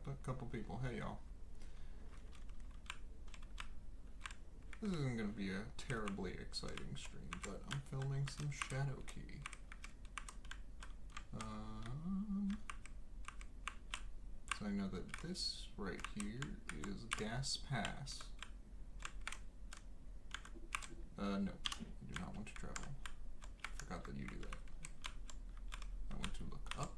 up a couple people. Hey, y'all. This isn't going to be a terribly exciting stream, but I'm filming some Shadowkey. So I know that this right here is Gas Pass. No, I do not want to travel. Forgot that you do that. I want to look up.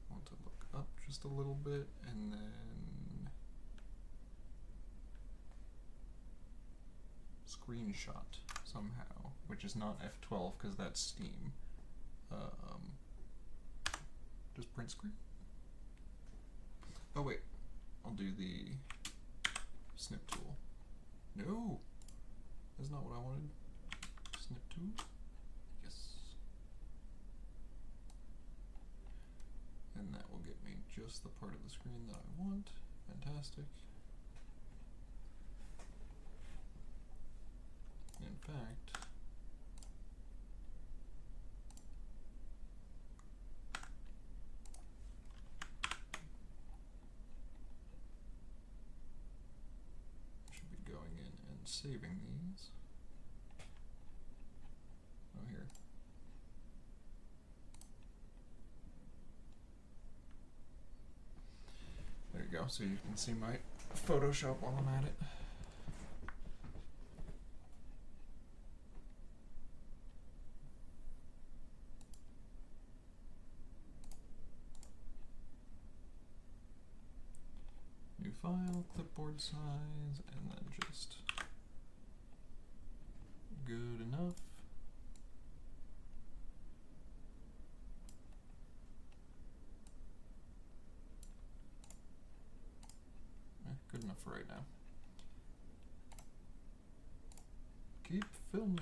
I want to look up just a little bit, and then screenshot somehow, which is not F12 because that's Steam. Just print screen? Oh wait, I'll do the snip tool. No, that's not what I wanted. Snip tool, yes. And that will get me just the part of the screen that I want. Fantastic. In fact, I should be going in and saving these. Oh, here. There you go, so you can see my Photoshop while I'm at it. New file, clipboard size, and then just good enough. Good enough for right now. Keep filming.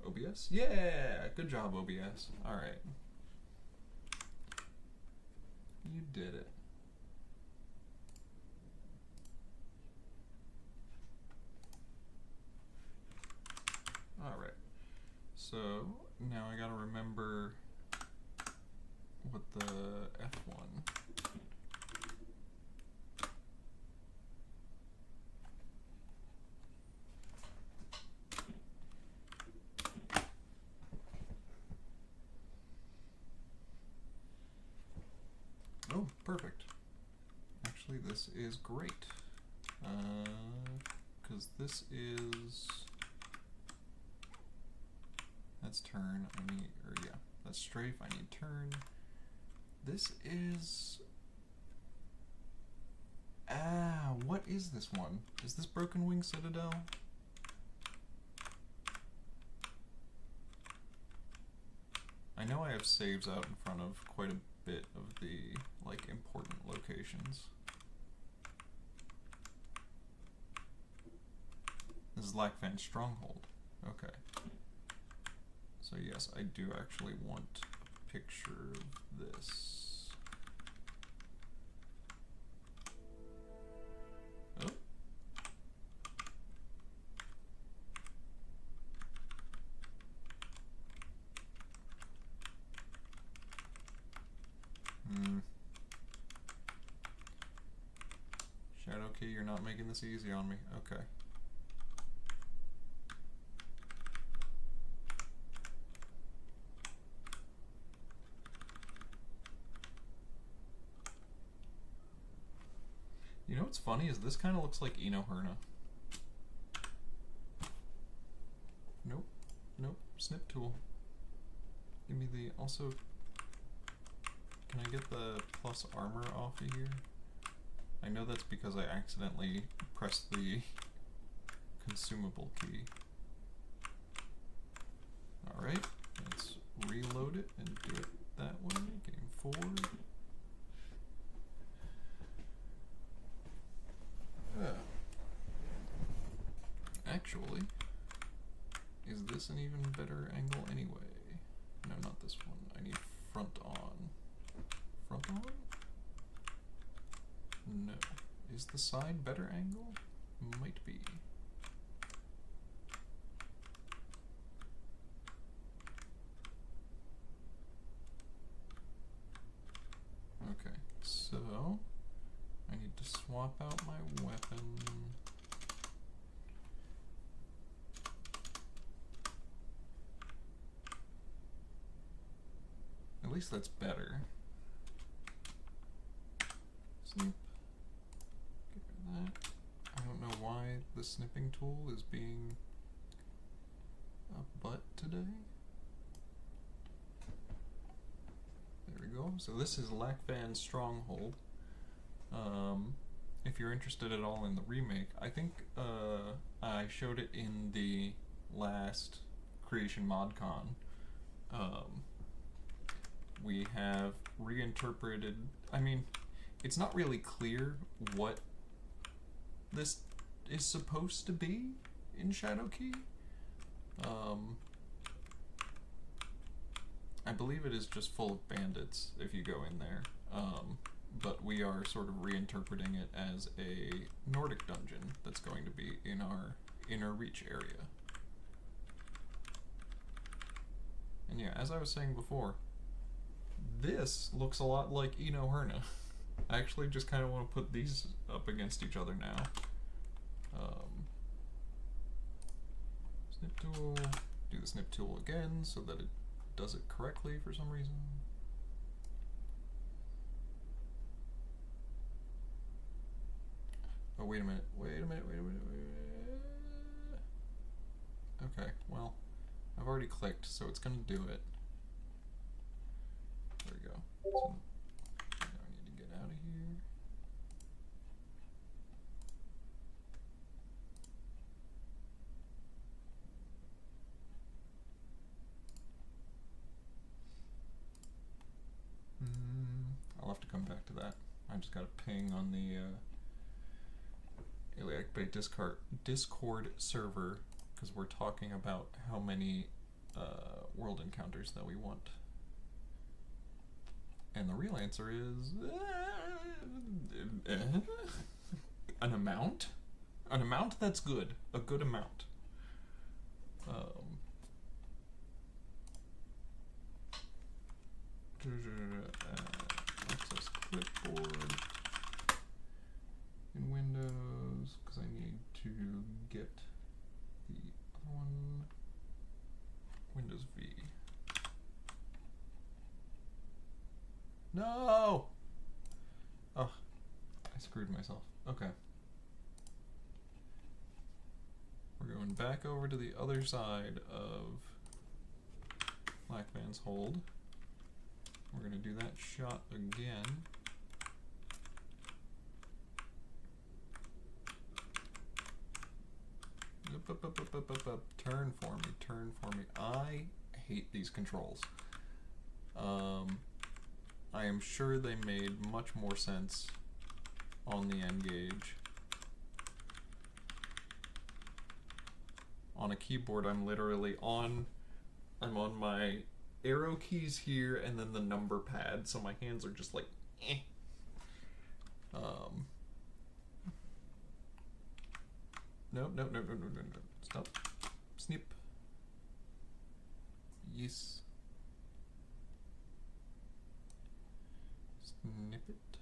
OBS? Yeah! Good job, OBS. Alright. You did it. Alright. So, now I gotta remember what the F1. Oh, perfect. Actually, this is great. Because this is... That's turn, I need, or yeah, that's strafe, I need turn. This is... what is this one? Is this Broken Wing Citadel? I know I have saves out in front of quite a bit of the, like, important locations. This is Lackfan Stronghold. Okay. So yes, I do actually want a picture of this. Oh. Shadowkey, you're not making this easy on me. Okay. You know what's funny is this kind of looks like Enoherna. Nope. Nope. Snip tool. Give me the... Also... Can I get the plus armor off of here? I know that's because I accidentally pressed the consumable key. Alright. Let's reload it and do it that way. Game forward. Actually, is this an even better angle anyway? No, not this one. I need front on. Front on? No. Is the side better angle? Might be. swap out my weapon. At least that's better. Snip. Get rid of that. I don't know why the snipping tool is being a butt today. There we go. So this is Lacvan's Stronghold. If you're interested at all in the remake, I think I showed it in the last Creation ModCon. We have reinterpreted, I mean, it's not really clear what this is supposed to be in Shadowkey. I believe it is just full of bandits if you go in there, but we are sort of reinterpreting it as a Nordic dungeon that's going to be in our Inner Reach area. And yeah, as I was saying before, this looks a lot like Eno Herna. I actually just kind of want to put these up against each other now. Snip tool, do the snip tool again so that it does it correctly for some reason. Oh, wait a minute. Okay, well, I've already clicked, so it's going to do it. There we go. So now I need to get out of here. I'll have to come back to that. I just got a ping on the Iliac Bay Discord server because we're talking about how many world encounters that we want. And the real answer is an amount? An amount that's good. A good amount. Access clipboard in Windows because I need to get the other one. Windows V. No! Oh, I screwed myself. Okay. We're going back over to the other side of Lacvan's Hold. We're going to do that shot again. Up. Turn for me, turn for me. I hate these controls. I am sure they made much more sense on the N-Gage. On a keyboard, I'm literally on my arrow keys here and then the number pad, so my hands are just like, eh. No. Stop. Snip. Yes. Snip it.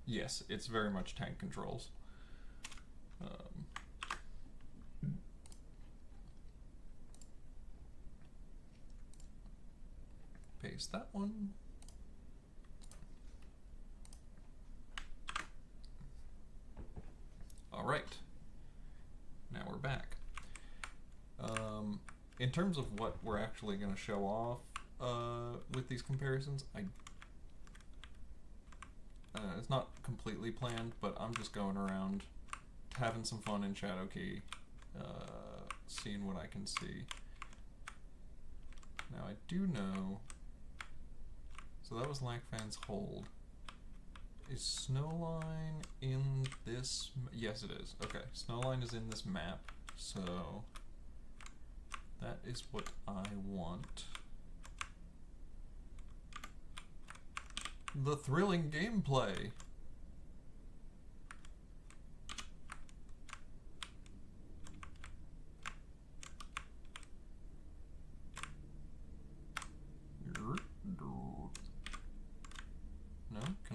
Yes, it's very much tank controls. Paste that one. All right, now we're back. In terms of what we're actually going to show off with these comparisons, it's not completely planned, but I'm just going around having some fun in Shadowkey, seeing what I can see. Now I do know, so that was Lacvan's Hold. Is Snowline in this? Yes, it is. Okay, Snowline is in this map, so that is what I want. The thrilling gameplay.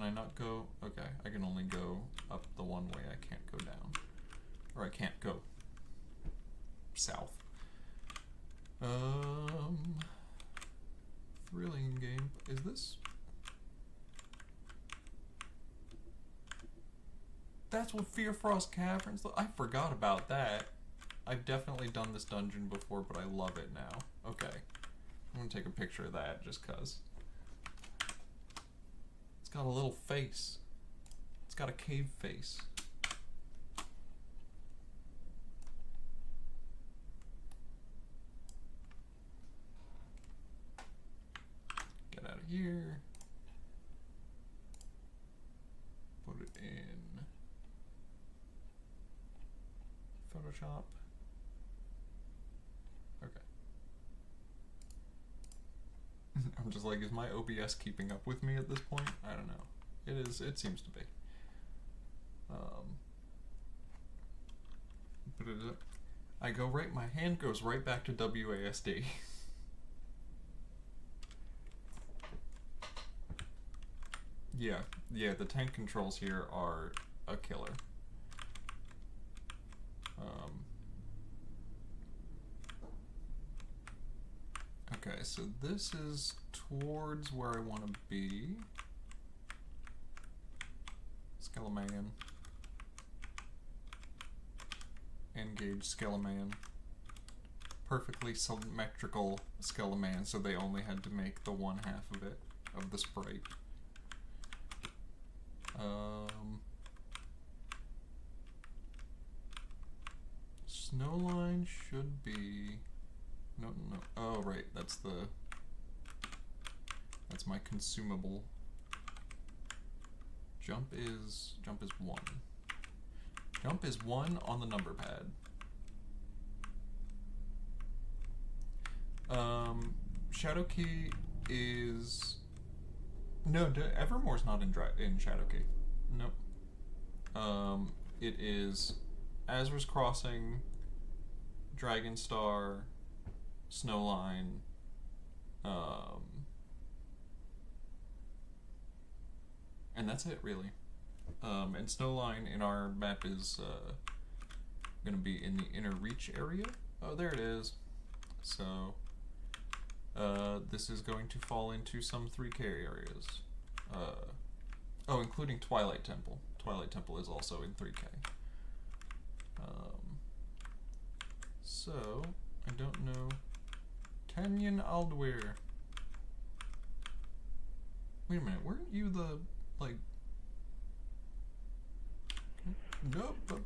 Can I not go? Okay, I can only go up the one way. I can't go down. Or I can't go south. Thrilling game. Is this? That's what Fear Frost Caverns look. I forgot about that. I've definitely done this dungeon before, but I love it now. Okay. I'm gonna take a picture of that just cause. It's got a little face. It's got a cave face. Get out of here. Put it in Photoshop. Okay. I'm just like, is my OBS keeping up with me at this point? I don't know. It is. It seems to be. But I go right. My hand goes right back to WASD. Yeah. The tank controls here are a killer. Okay, so this is towards where I want to be. Skeleman. Engage Skeleman. Perfectly symmetrical Skeleman, so they only had to make the one half of it, of the sprite. Snowline should be... No. Oh, right, that's my consumable. Jump is 1. Jump is 1 on the number pad. Shadowkey is... No, Evermore's not in Shadowkey. Nope. It is Azra's Crossing, Dragonstar, Snowline, and that's it, really. And Snowline in our map is going to be in the Inner Reach area. Oh, there it is. So, this is going to fall into some 3K areas. Oh, including Twilight Temple. Twilight Temple is also in 3K. So, I don't know... Tanyan Aldweir. Wait a minute, weren't you the, like... Nope. Can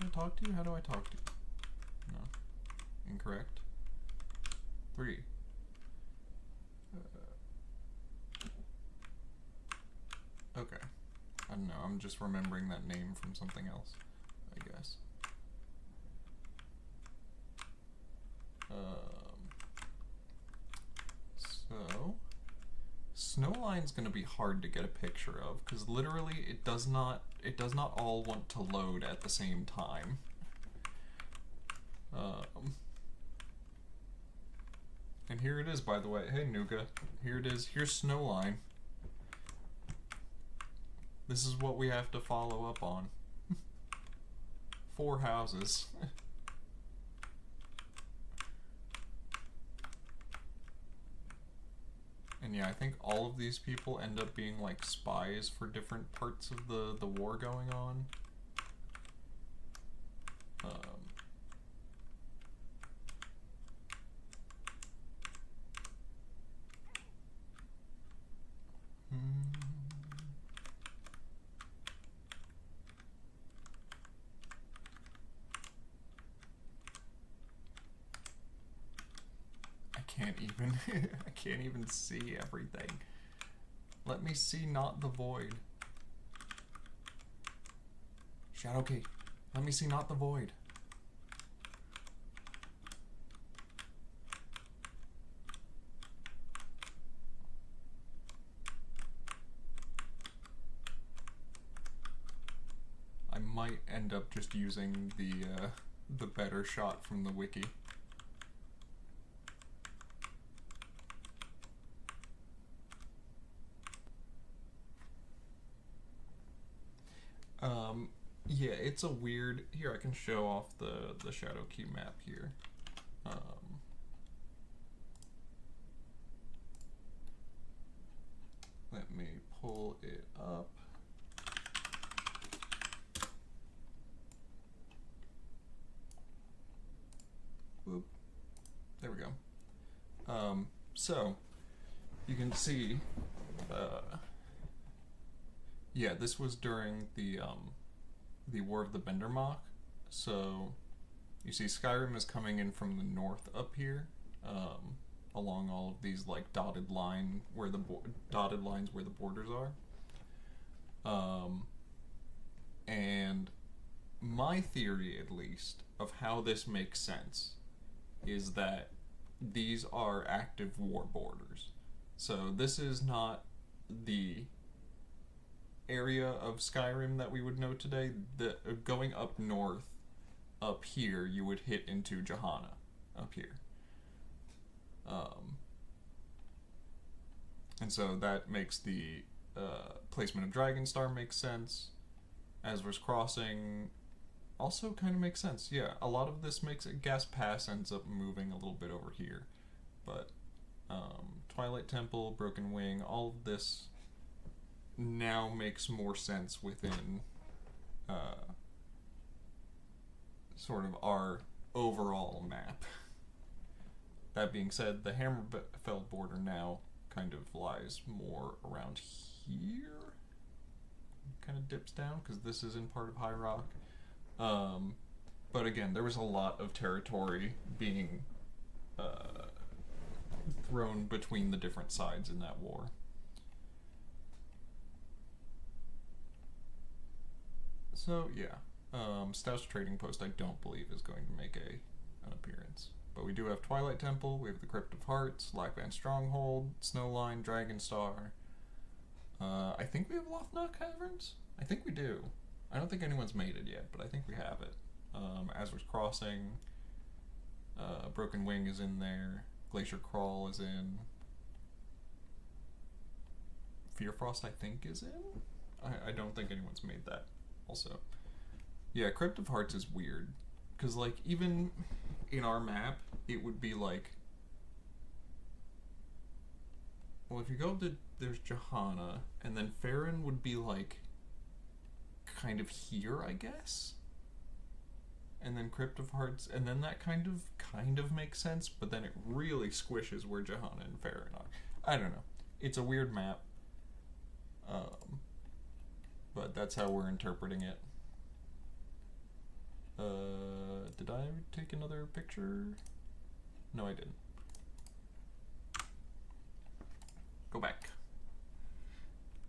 I talk to you? How do I talk to you? No. Incorrect. 3. Okay. I don't know, I'm just remembering that name from something else, I guess. So, Snowline's gonna be hard to get a picture of because literally it does not all want to load at the same time. And here it is, by the way. Hey, Nuga. Here it is. Here's Snowline. This is what we have to follow up on. 4 houses. And yeah, I think all of these people end up being like spies for different parts of the war going on. I can't even see everything. Let me see not the void. Shadowkey, let me see not the void. I might end up just using the better shot from the wiki. Yeah, it's a weird... Here, I can show off the Shadowkey map here. Let me pull it up. Whoop. There we go. So, you can see... yeah, this was during the War of the Bendermach. So you see Skyrim is coming in from the north up here, along all of these like dotted lines where the borders are. And my theory, at least, of how this makes sense is that these are active war borders. So this is not the area of Skyrim that we would know today. Going up north, up here, you would hit into Johanna, up here. And so that makes the placement of Dragonstar make sense. Azra's Crossing also kind of makes sense. Yeah, a lot of this makes it. Gas Pass ends up moving a little bit over here. But Twilight Temple, Broken Wing, all of this now makes more sense within sort of our overall map. That being said, the Hammerfell border now kind of lies more around here. Kind of dips down because this isn't part of High Rock. But again, there was a lot of territory being thrown between the different sides in that war. So yeah, Stout's Trading Post I don't believe is going to make an appearance. But we do have Twilight Temple, we have the Crypt of Hearts, Lackland Stronghold, Snowline, Dragonstar. I think we have Lothknot Caverns? I think we do. I don't think anyone's made it yet, but I think we have it. Azra's Crossing, Broken Wing is in there, Glacier Crawl is in, Fearfrost I think is in? I don't think anyone's made that also. Yeah, Crypt of Hearts is weird, because like even in our map it would be like, well, if you go to, there's Johanna, and then Farron would be like kind of here, I guess, and then Crypt of Hearts, and then that kind of makes sense, but then it really squishes where Johanna and Farron are. I don't know. It's a weird map, but that's how we're interpreting it. Did I take another picture? No, I didn't. Go back.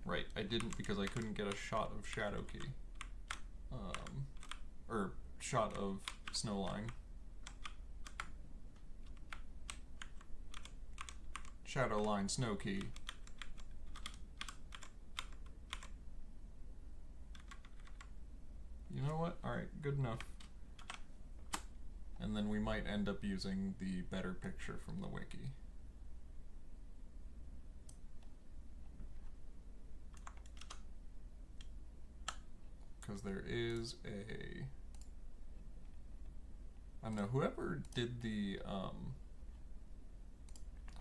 Right, I didn't because I couldn't get a shot of Shadowkey. Or shot of Snowline. Shadowline, Snowkey. You know what? Alright, good enough. And then we might end up using the better picture from the wiki. Because there is a... I don't know, whoever did the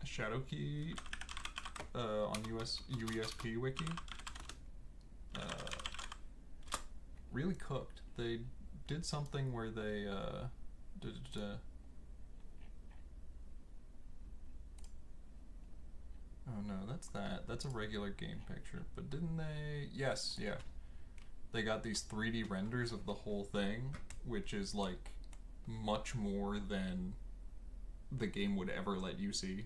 Shadowkey on UESP wiki really cooked. They did something where they oh no, that's a regular game picture, but didn't they? Yes, yeah. They got these 3D renders of the whole thing, which is like much more than the game would ever let you see.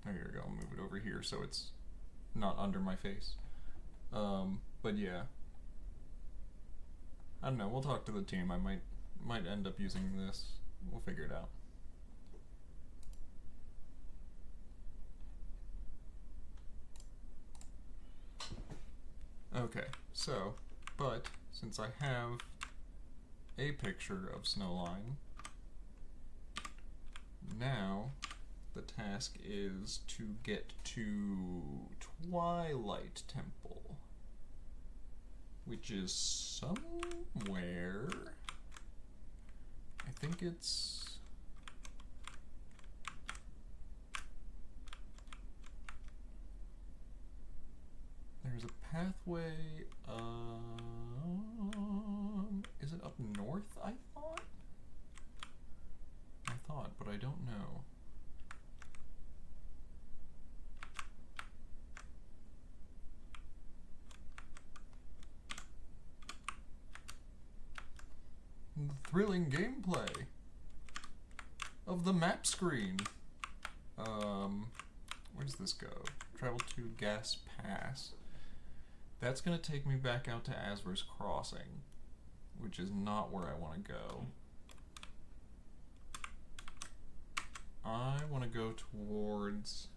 Here we go, I'll move it over here so it's not under my face. But yeah. I don't know, we'll talk to the team. I might end up using this. We'll figure it out. Okay, so, but since I have a picture of Snowline, now the task is to get to Twilight Temple, which is somewhere. I think it's... There's a pathway, is it up north, I thought? But I don't know. The thrilling gameplay of the map screen. Where does this go? Travel to Gas Pass. That's gonna take me back out to Asver's Crossing, which is not where I want to go. I want to go towards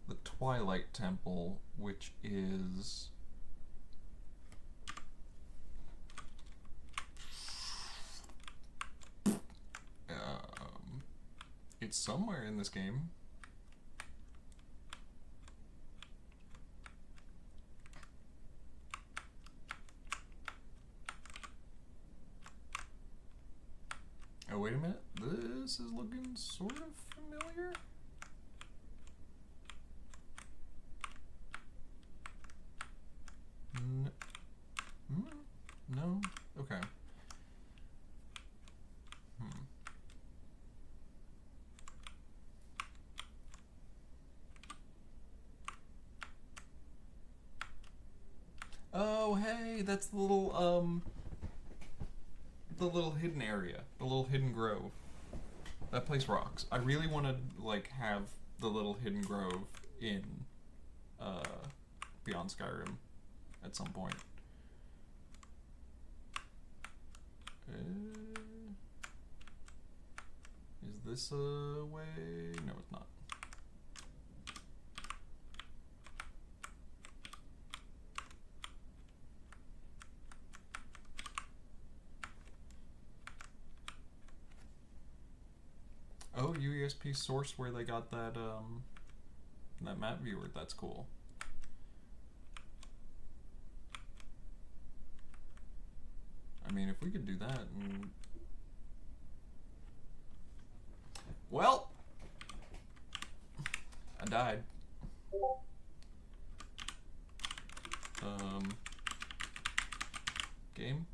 the Twilight Temple, which is... it's somewhere in this game. Oh, wait a minute. This is looking sort of familiar. No? Okay. Oh, hey, that's the little hidden area, the little hidden grove. That place rocks. I really want to like have the little hidden grove in Beyond Skyrim at some point. Is this a way? No, it's not. Oh, UESP source where they got that that map viewer. That's cool. I mean, if we could do that, and... well, I died. Game.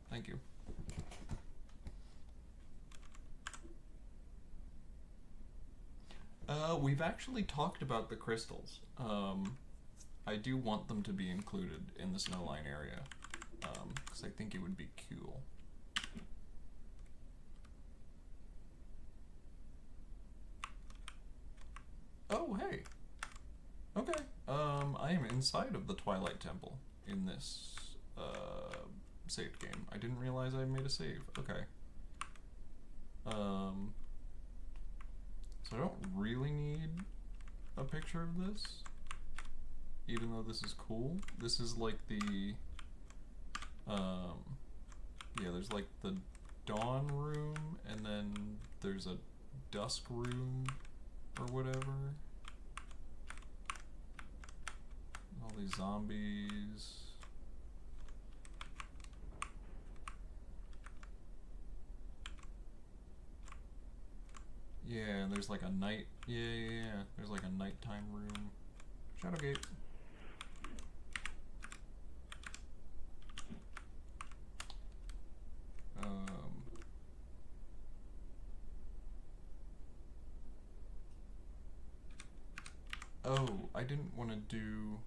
Thank you. We've actually talked about the crystals. I do want them to be included in the Snowline area, because I think it would be cool. Oh, hey. Okay. I am inside of the Twilight Temple in this saved game. I didn't realize I made a save. Okay. So I don't really need a picture of this, even though this is cool. This is like the, yeah, there's like the dawn room, and then there's a dusk room, or whatever. All these zombies. Yeah, and there's like a night, yeah. There's like a nighttime room. Shadowgate. Oh, I didn't want to do...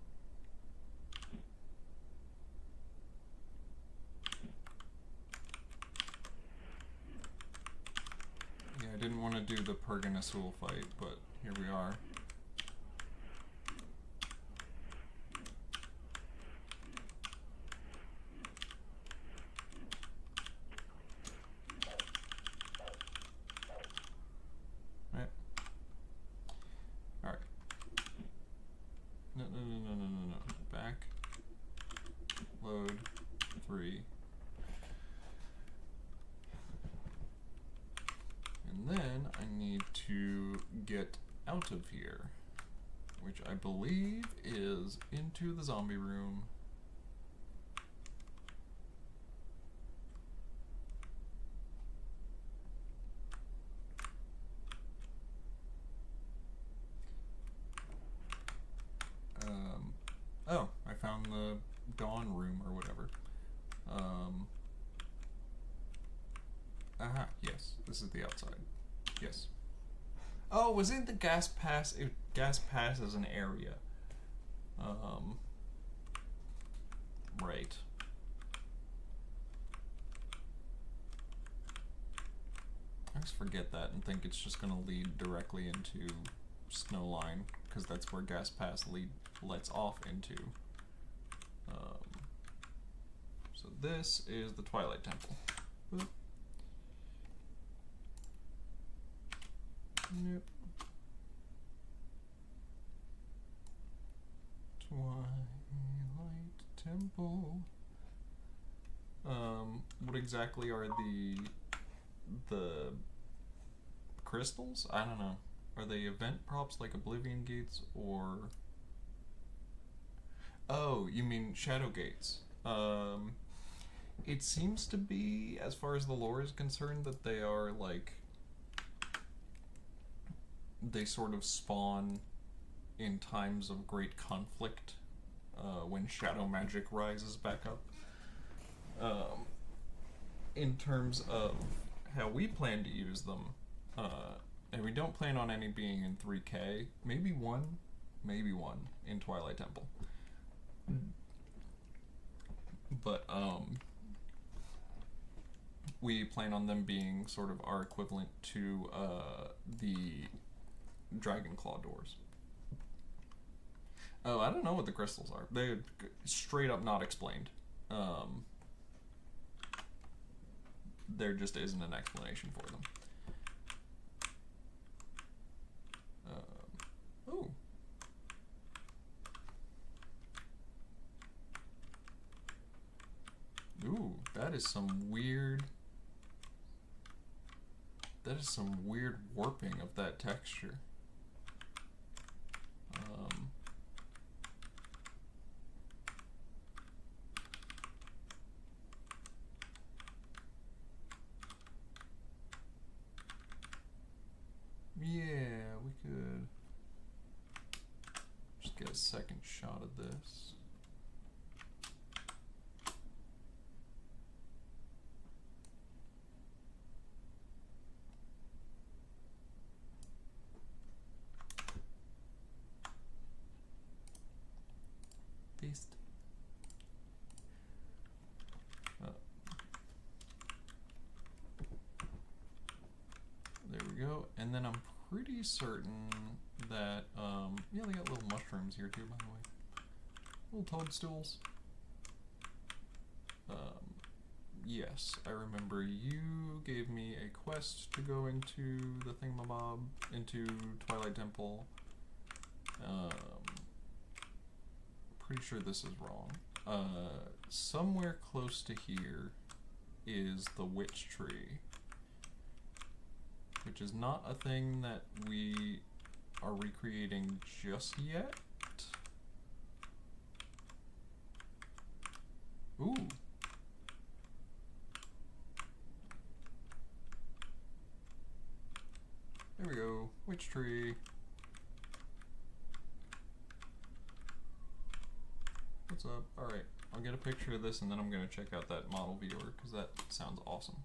Yeah, I didn't want to do the Perganasul fight, but here we are. Right. Alright. No. Back. Load. 3. get out of here, which I believe is into the zombie room. Oh, I found the dawn room or whatever. Aha, yes, this is the outside. Yes. Oh, was it the gas pass? Gas pass is an area. Right. I just forget that and think it's just gonna lead directly into Snowline, because that's where gas pass lets off into. So this is the Twilight Temple. Oop. Nope. Twilight Temple. What exactly are the crystals? I don't know. Are they event props like Oblivion Gates, or... Oh, you mean Shadow Gates. It seems to be, as far as the lore is concerned, that they are like... They sort of spawn in times of great conflict, when shadow magic rises back up. In terms of how we plan to use them, and we don't plan on any being in 3K, maybe one in Twilight Temple. But we plan on them being sort of our equivalent to the Dragon Claw doors. Oh, I don't know what the crystals are. They're straight up not explained. There just isn't an explanation for them. Oh. Ooh, that is some weird warping of that texture. Yeah, we could just get a second shot of this. Paste. There we go. And then I'm pretty certain that, yeah, they got little mushrooms here too, by the way. Little toadstools. Yes, I remember you gave me a quest to go into the thingamabob, into Twilight Temple. Pretty sure this is wrong. Somewhere close to here is the witch tree, which is not a thing that we are recreating just yet. Ooh. There we go, witch tree. What's up? Alright, I'll get a picture of this and then I'm going to check out that model viewer because that sounds awesome.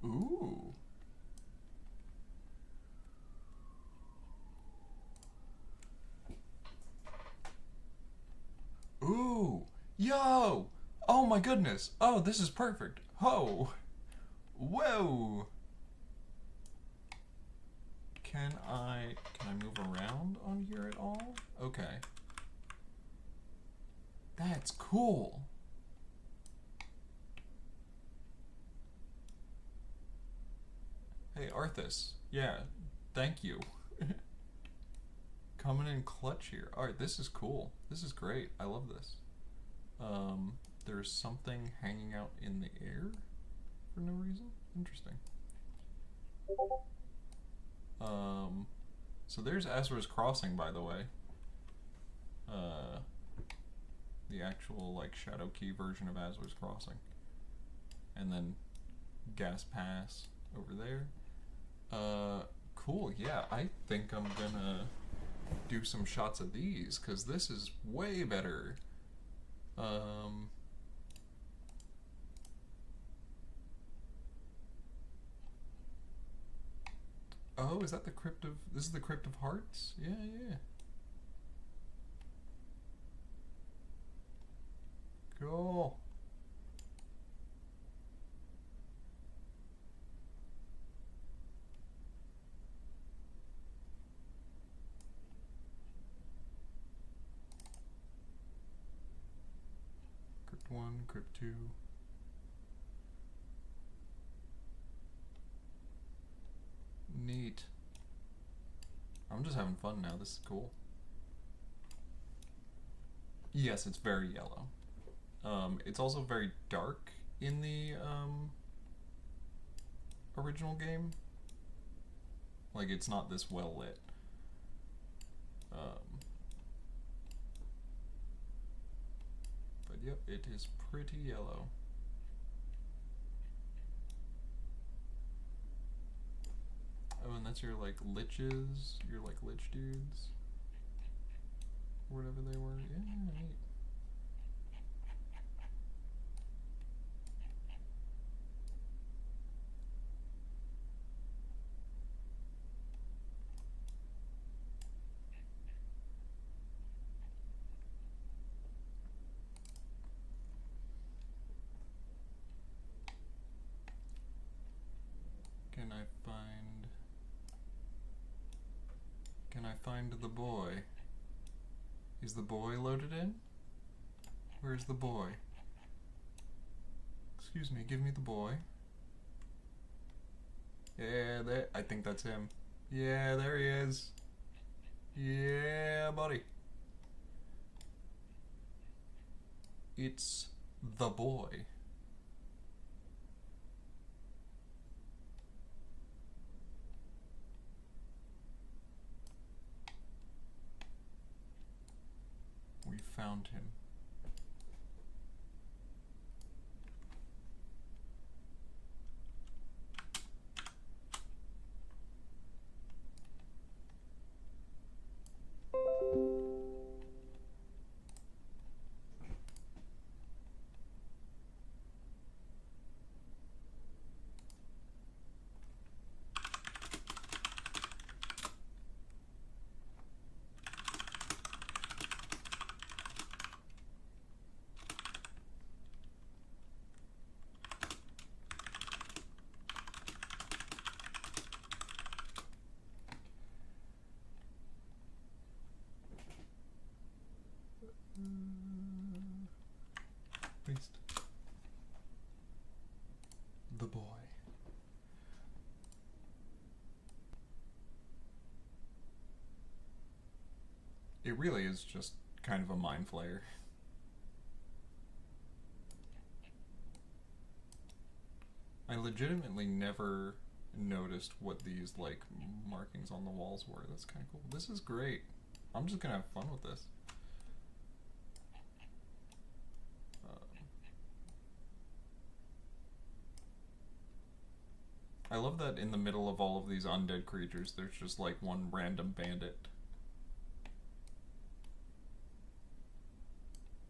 Ooh. Ooh. Yo! Oh my goodness. Oh, this is perfect. Oh. Whoa. Can I move around on here at all? Okay. That's cool. Hey, Arthas. Yeah, thank you. Coming in clutch here. Alright, this is cool. This is great. I love this. There's something hanging out in the air for no reason. Interesting. So there's Azra's Crossing, by the way. The actual, like, Shadowkey version of Azra's Crossing. And then Gas Pass over there. Cool, yeah, I think I'm gonna do some shots of these, because this is way better. Oh, is that the Crypt of... This is the Crypt of Hearts? Yeah, yeah. Cool. Crypt 1, Crypt 2. Neat. I'm just having fun now. This is cool. Yes, it's very yellow. It's also very dark in the original game. Like, it's not this well lit. But yep, it is pretty yellow. Oh, and that's your, like, liches, your, like, lich dudes, or whatever they were. Yeah, neat. Can I find the boy? Is the boy loaded in? Where's the boy? Excuse me, give me the boy. Yeah, there, I think that's him. Yeah, there he is. Yeah, buddy. It's the boy. We found him. Beast. The boy. It really is just kind of a mind flayer. I legitimately never noticed what these, like, markings on the walls were. That's kind of cool. This is great. I'm just gonna have fun with this. I love that in the middle of all of these undead creatures, there's just like one random bandit.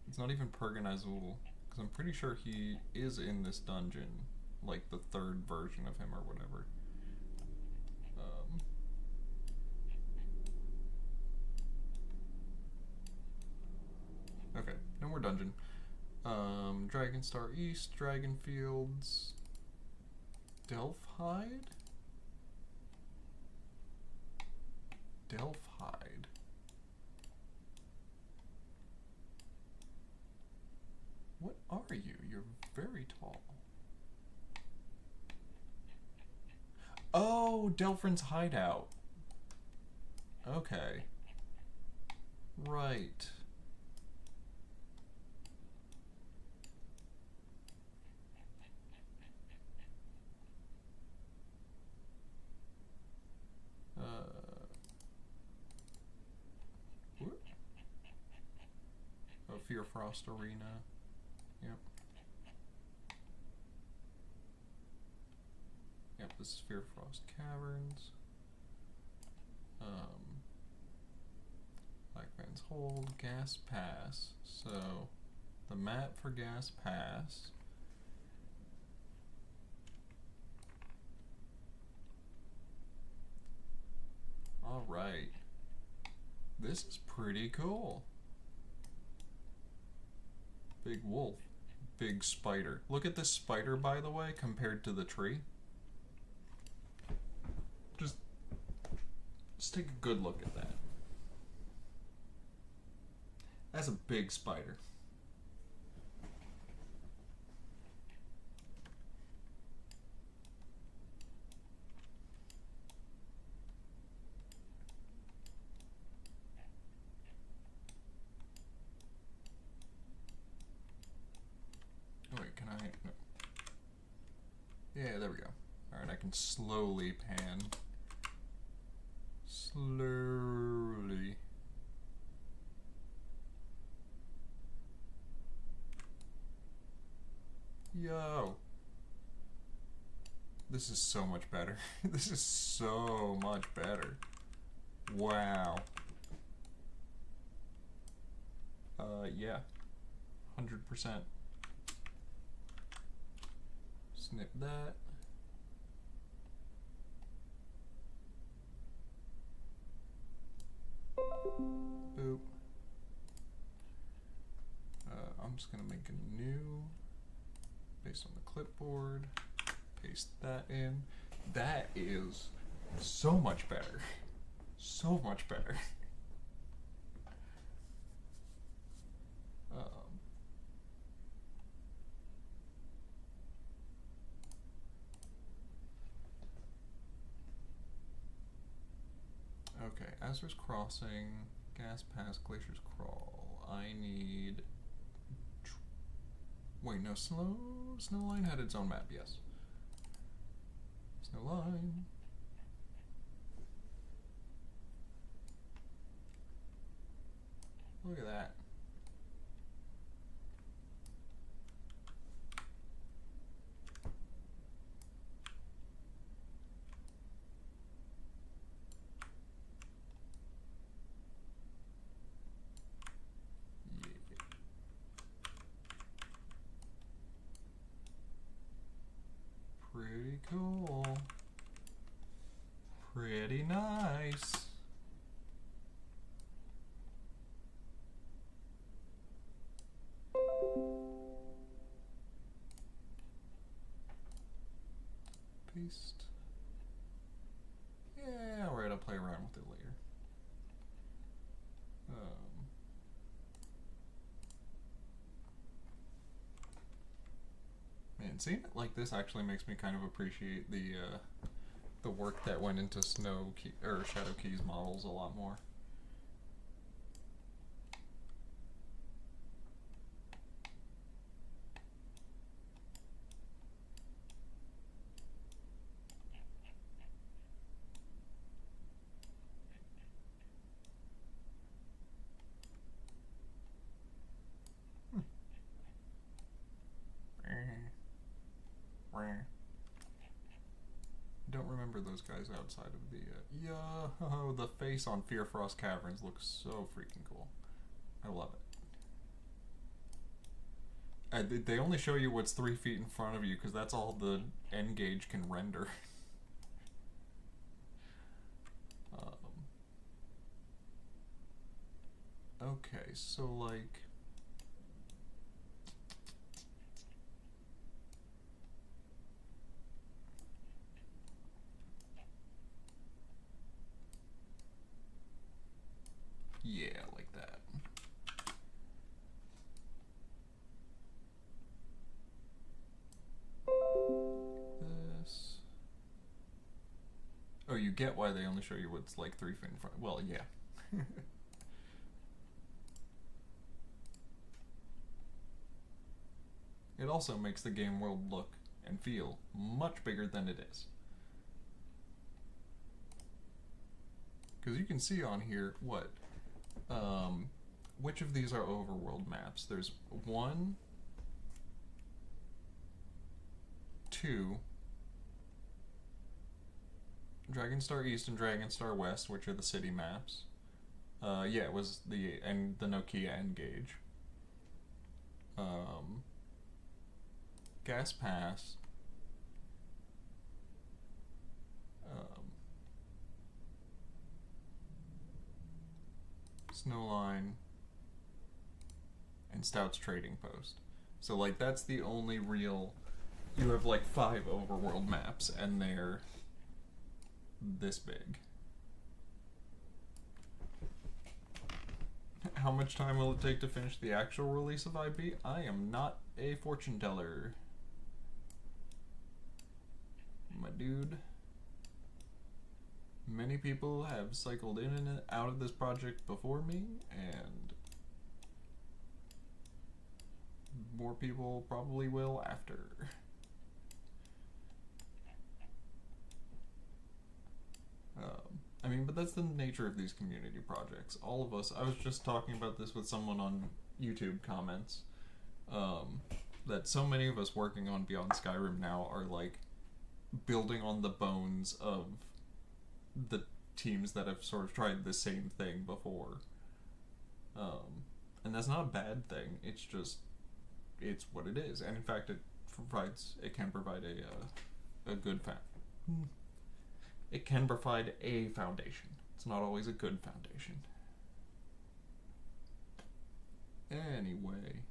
It's not even Pergan Azul, because I'm pretty sure he is in this dungeon, like the third version of him or whatever. Okay, no more dungeon. Dragonstar East, Dragonfields, Delphide? Delphide. What are you? You're very tall. Oh, Delphin's hideout. Okay. Right. Oh, Fear Frost Arena. Yep. Yep, this is Fear Frost Caverns. Blackman's Hold, Gas Pass. So, the map for Gas Pass. Alright. This is pretty cool. Big wolf. Big spider. Look at this spider, by the way, compared to the tree. Just take a good look at that. That's a big spider. Oh wait, can I? No. Yeah, there we go. Alright, I can slowly pan. Slowly. Yo. This is so much better. This is so much better. Wow. Yeah. 100%. Snip that. Boop. I'm just gonna make a new based on the clipboard. Paste that in. That is so much better. So much better. Okay, Azur's Crossing, Gas Pass, Glacier's Crawl. I need... Wait, no, Snowline had its own map, yes. Snowline. Look at that. Pretty cool. Pretty nice. Paste. Yeah, alright, I'll play around with it later. Man, seeing it like this actually makes me kind of appreciate the work that went into Shadowkey's models a lot more. I don't remember those guys outside of the yo, the face on Fear Frost Caverns looks so freaking cool. I love it. They only show you what's 3 feet in front of you because that's all the N gauge can render. Okay, so like yeah, like that. This. you get why they only show you what's like 3 feet in front. Well, yeah. It also makes the game world look and feel much bigger than it is. Because you can see on here what, which of these are overworld maps. There's 1, 2, Dragonstar East and Dragonstar West, which are the city maps. Yeah, it was the Nokia N-Gauge. Gas Pass. Snowline. And Stout's Trading Post. So, like, that's the only real... You have, like, 5 overworld maps, and they're this big. How much time will it take to finish the actual release of IB? I am not a fortune teller, my dude. Many people have cycled in and out of this project before me, and more people probably will after. I mean, but that's the nature of these community projects. All of us, I was just talking about this with someone on YouTube comments, that so many of us working on Beyond Skyrim now are like building on the bones of the teams that have sort of tried the same thing before. And that's not a bad thing, it's just, it's what it is. And in fact, it can provide a good It can provide a foundation. It's not always a good foundation. Anyway.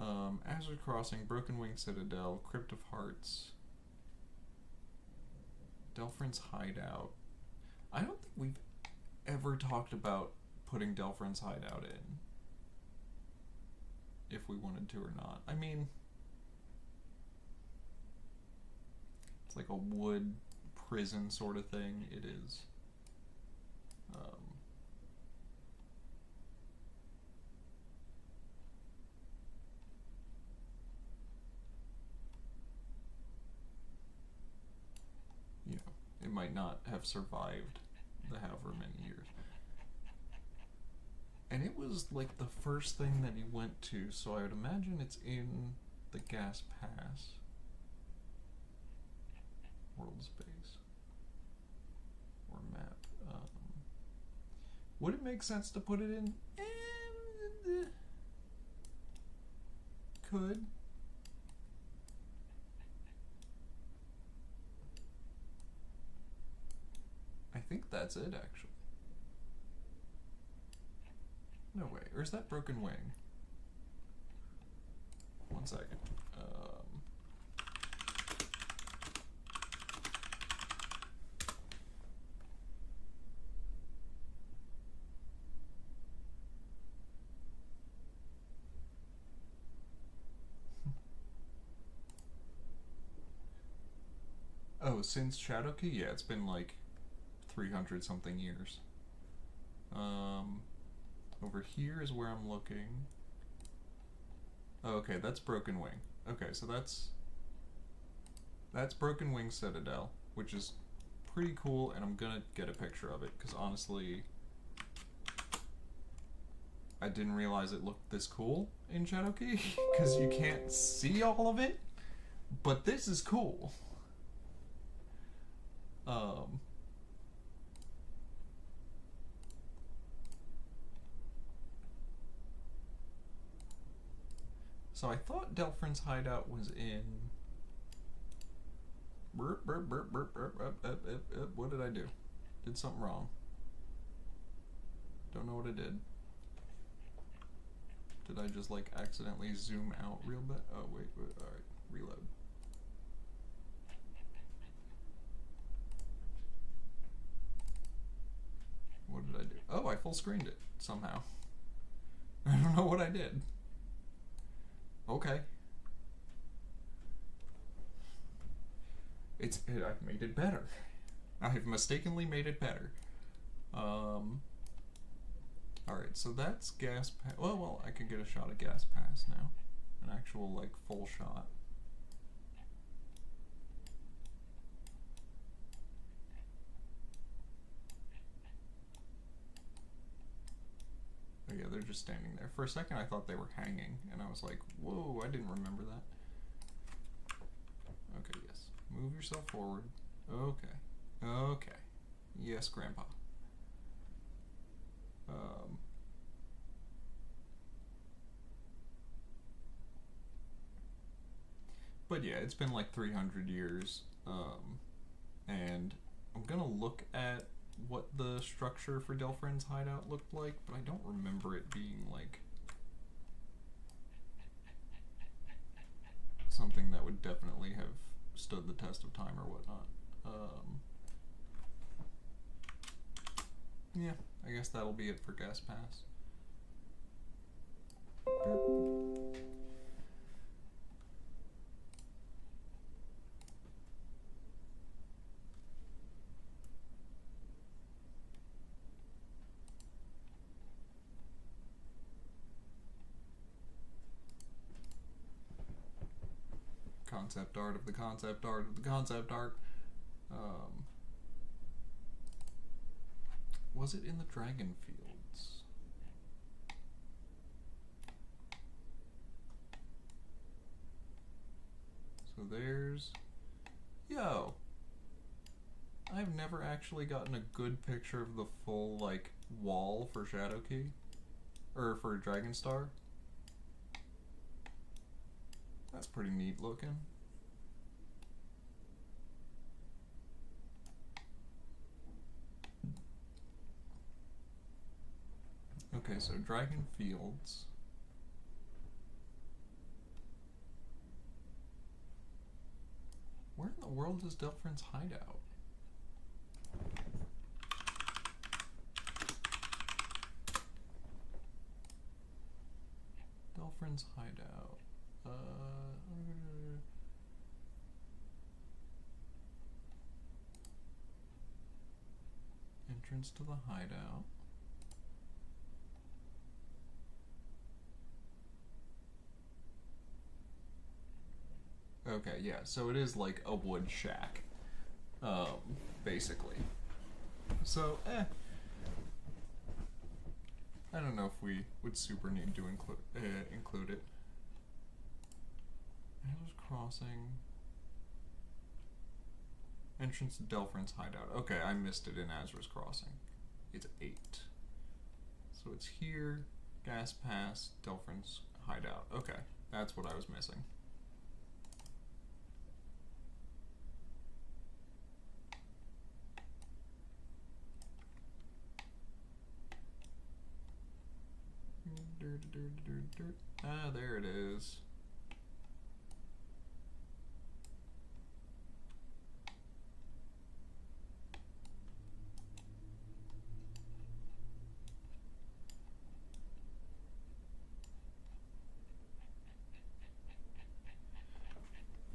Azure Crossing, Broken Wing Citadel, Crypt of Hearts, Delphrin's Hideout. I don't think we've ever talked about putting Delphrin's Hideout in. If we wanted to or not. I mean, it's like a wood prison sort of thing. It is. You know, it might not have survived the however many years. And it was like the first thing that he went to, so I would imagine it's in the Gas Pass. World space. Or map. Would it make sense to put it in? Could. I think that's it, actually. No way. Or is that Broken Wing? 1 second. Oh, since Shadowkey? Yeah, it's been like 300 something years. Over here is where I'm looking. Oh, okay, that's Broken Wing. Okay, so that's Broken Wing Citadel, which is pretty cool, and I'm gonna get a picture of it, because honestly, I didn't realize it looked this cool in Shadowkey, because you can't see all of it, but this is cool. So I thought Delphrin's Hideout was in... What did I do? Did something wrong. Don't know what I did. Did I just like accidentally zoom out real bit? Oh wait, alright, reload. What did I do? Oh, I full screened it somehow. I don't know what I did. Okay. I've made it better. I've mistakenly made it better. Alright, so that's gas pass. Well, I could get a shot of gas pass now. An actual, like, full shot. Oh yeah, they're just standing there. For a second I thought they were hanging, and I was like, whoa, I didn't remember that. Okay, yes. Move yourself forward. Okay. Okay. Yes, Grandpa. But yeah, it's been like 300 years, and I'm gonna look at what the structure for Delfrin's hideout looked like, but I don't remember it being like something that would definitely have stood the test of time or whatnot. Yeah, I guess that'll be it for gas pass. Concept art of the concept art of the concept art. Was it in the Dragon Fields? So there's... Yo! I've never actually gotten a good picture of the full, like, wall for Shadowkey. Or for Dragonstar. That's pretty neat looking. Okay, so Dragon Fields. Where in the world is Delfrin's hideout? Delfrin's hideout. Entrance to the hideout. Okay, yeah, so it is like a wood shack, basically. So, I don't know if we would super need to include it. Azra's Crossing. Entrance to Delfrin's hideout. Okay, I missed it in Azra's Crossing. It's 8. So it's here, gas pass, Delfrin's hideout. Okay, that's what I was missing. Ah, there it is.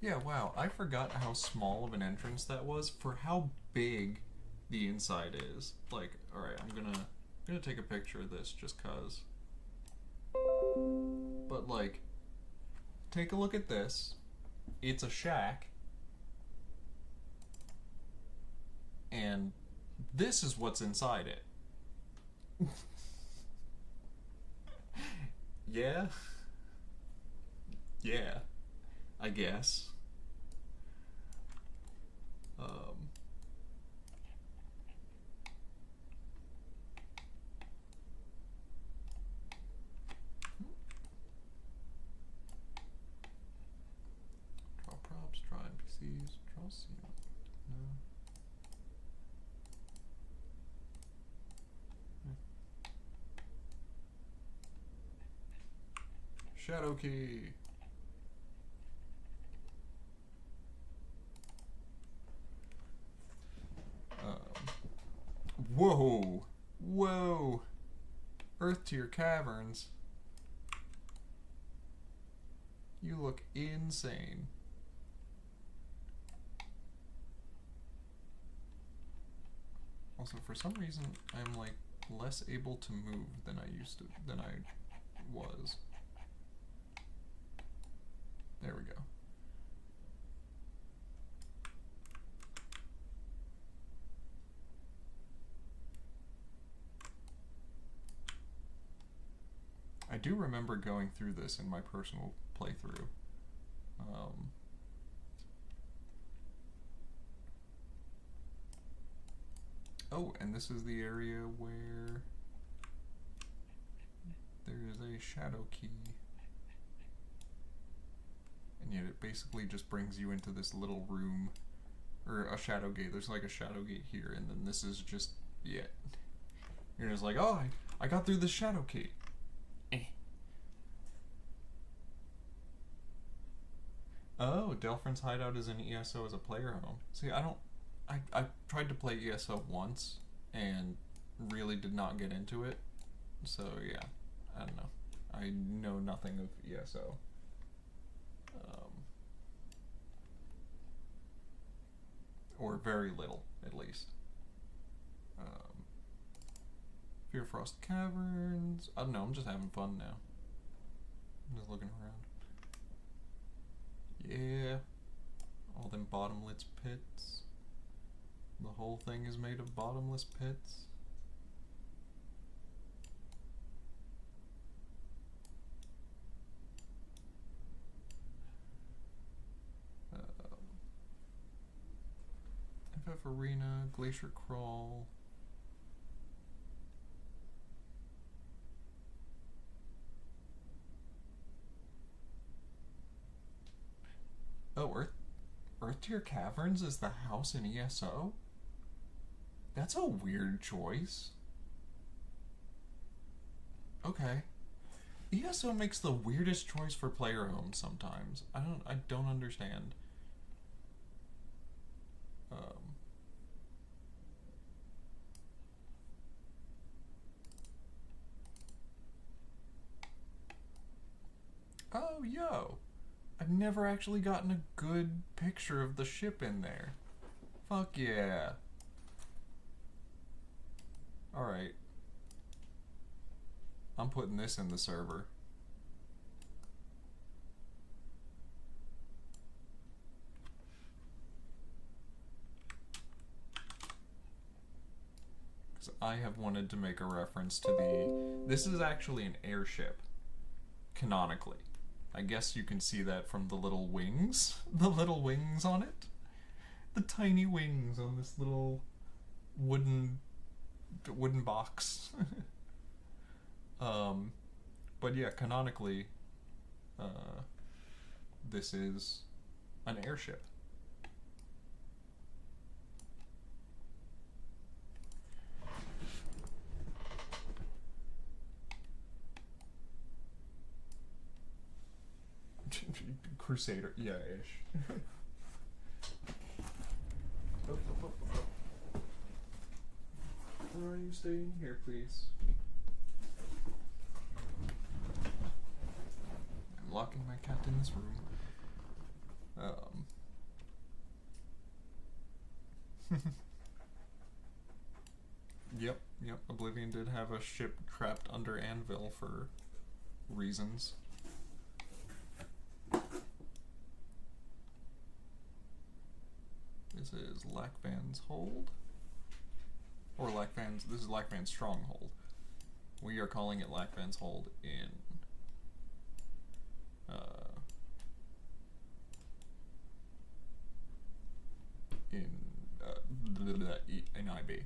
Yeah, wow, I forgot how small of an entrance that was for how big the inside is. Like, alright, I'm gonna take a picture of this just cause. But like, take a look at this. It's a shack. And this is what's inside it. Yeah? Yeah, I guess. Draw props, draw NPCs, draw scene. No. Shadowkey. Whoa! Whoa! Earth to your caverns. You look insane. Also, for some reason, I'm like less able to move than I was. There we go. I do remember going through this in my personal playthrough. Oh, and this is the area where there is a Shadowkey. And yet it basically just brings you into this little room, or a shadow gate. There's like a shadow gate here, and then this is just it. You're just like, oh, I got through the Shadowkey. Oh, Delphin's hideout is in ESO as a player home. See, I tried to play ESO once and really did not get into it. So yeah, I don't know. I know nothing of ESO. Or very little, at least. Fearfrost Caverns. I don't know, I'm just having fun now. I'm just looking around. Yeah. All them bottomless pits. The whole thing is made of bottomless pits. FF Arena, Glacier Crawl. Oh, Earth Tier Caverns is the house in ESO? That's a weird choice. Okay. ESO makes the weirdest choice for player homes sometimes. I don't understand. Oh, yo. I've never actually gotten a good picture of the ship in there. Fuck yeah. Alright. I'm putting this in the server. Because I have wanted to make a reference to the... This is actually an airship. Canonically. I guess you can see that from the little wings. The little wings on it. The tiny wings on this little wooden box. But yeah, canonically, this is an airship. Crusader, yeah, ish. Are you staying here, please? I'm locking my cat in this room. Yep. Oblivion did have a ship trapped under Anvil for reasons. This is Lackvan's Hold. Or this is Lackvan's Stronghold. We are calling it Lackvan's Hold in IB.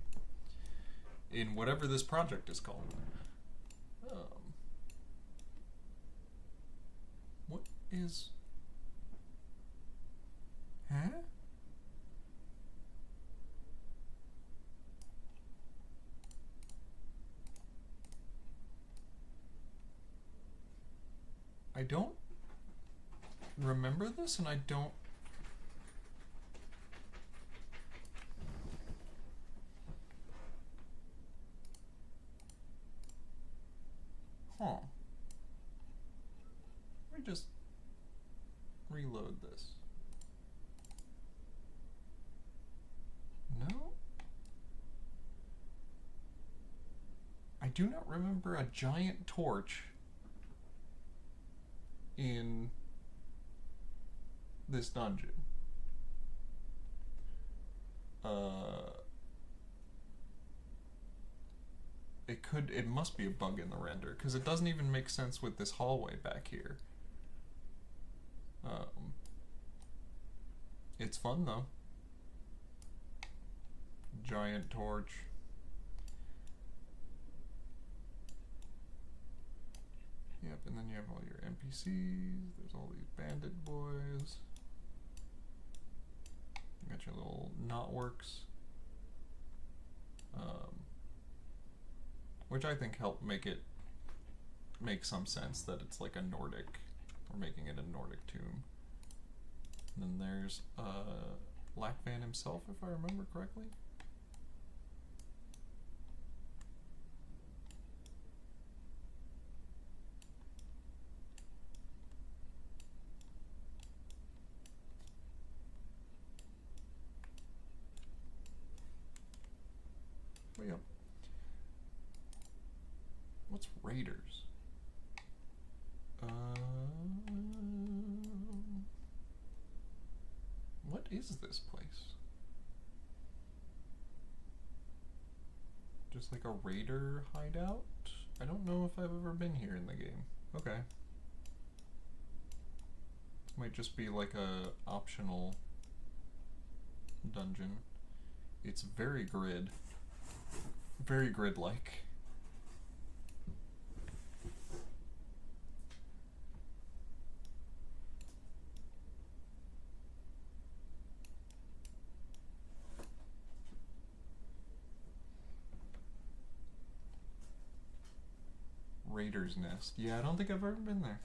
In whatever this project is called. What is... Huh? I don't remember this, and I don't... Huh. Let me just reload this. No? do not remember a giant torch in this dungeon. It must be a bug in the render, because it doesn't even make sense with this hallway back here. It's fun though. Giant torch. Yep, and then you have all your NPCs. There's all these bandit boys. You got your little knotworks. Which I think helped make some sense that it's like a Nordic, we're making it a Nordic tomb. And then there's Lackvan himself, if I remember correctly. Oh, yeah. What's Raiders? What is this place? Just like a raider hideout? I don't know if I've ever been here in the game. Okay. Might just be like a optional dungeon. It's very grid-like. Raider's Nest. Yeah, I don't think I've ever been there.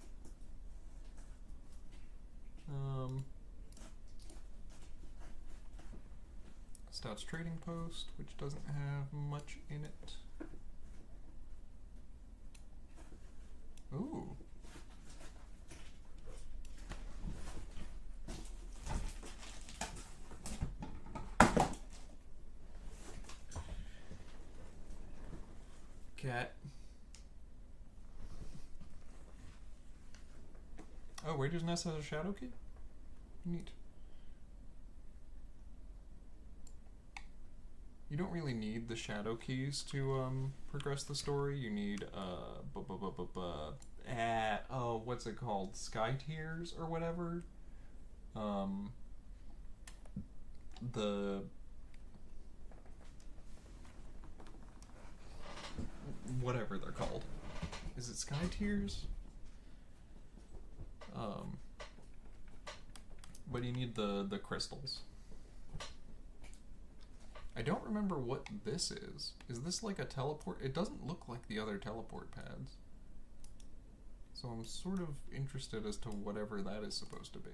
Stouts Trading Post, which doesn't have much in it. Ooh. Cat. Oh, Raider's Nest has a Shadowkey? Neat. You don't really need the shadow keys to progress the story. You need what's it called? Sky tiers or whatever. The whatever they're called. Is it sky tiers? But you need the crystals. I don't remember what this is. Is this like a teleport? It doesn't look like the other teleport pads. So I'm sort of interested as to whatever that is supposed to be.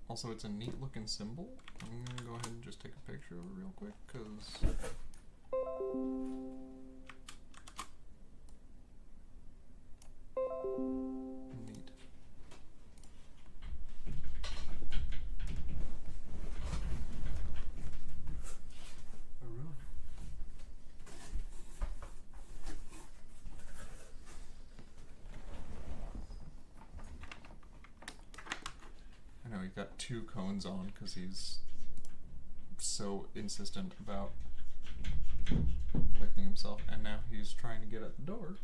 Also, it's a neat looking symbol. I'm gonna go ahead and just take a picture of it real quick, because... Neat. I know he got 2 cones on because he's so insistent about licking himself, and now he's trying to get at the door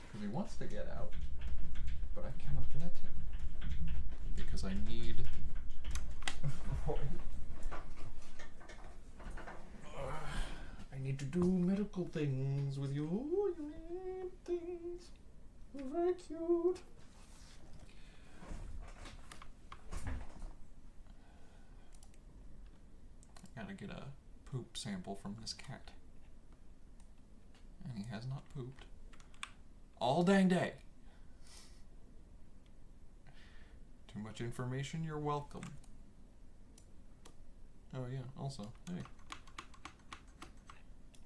because he wants to get out, but I cannot get at him because I need I need to do medical things with you. You need things. You're very cute. I gotta get a poop sample from this cat. And he has not pooped all dang day. Too much information, you're welcome. Oh yeah, also, hey.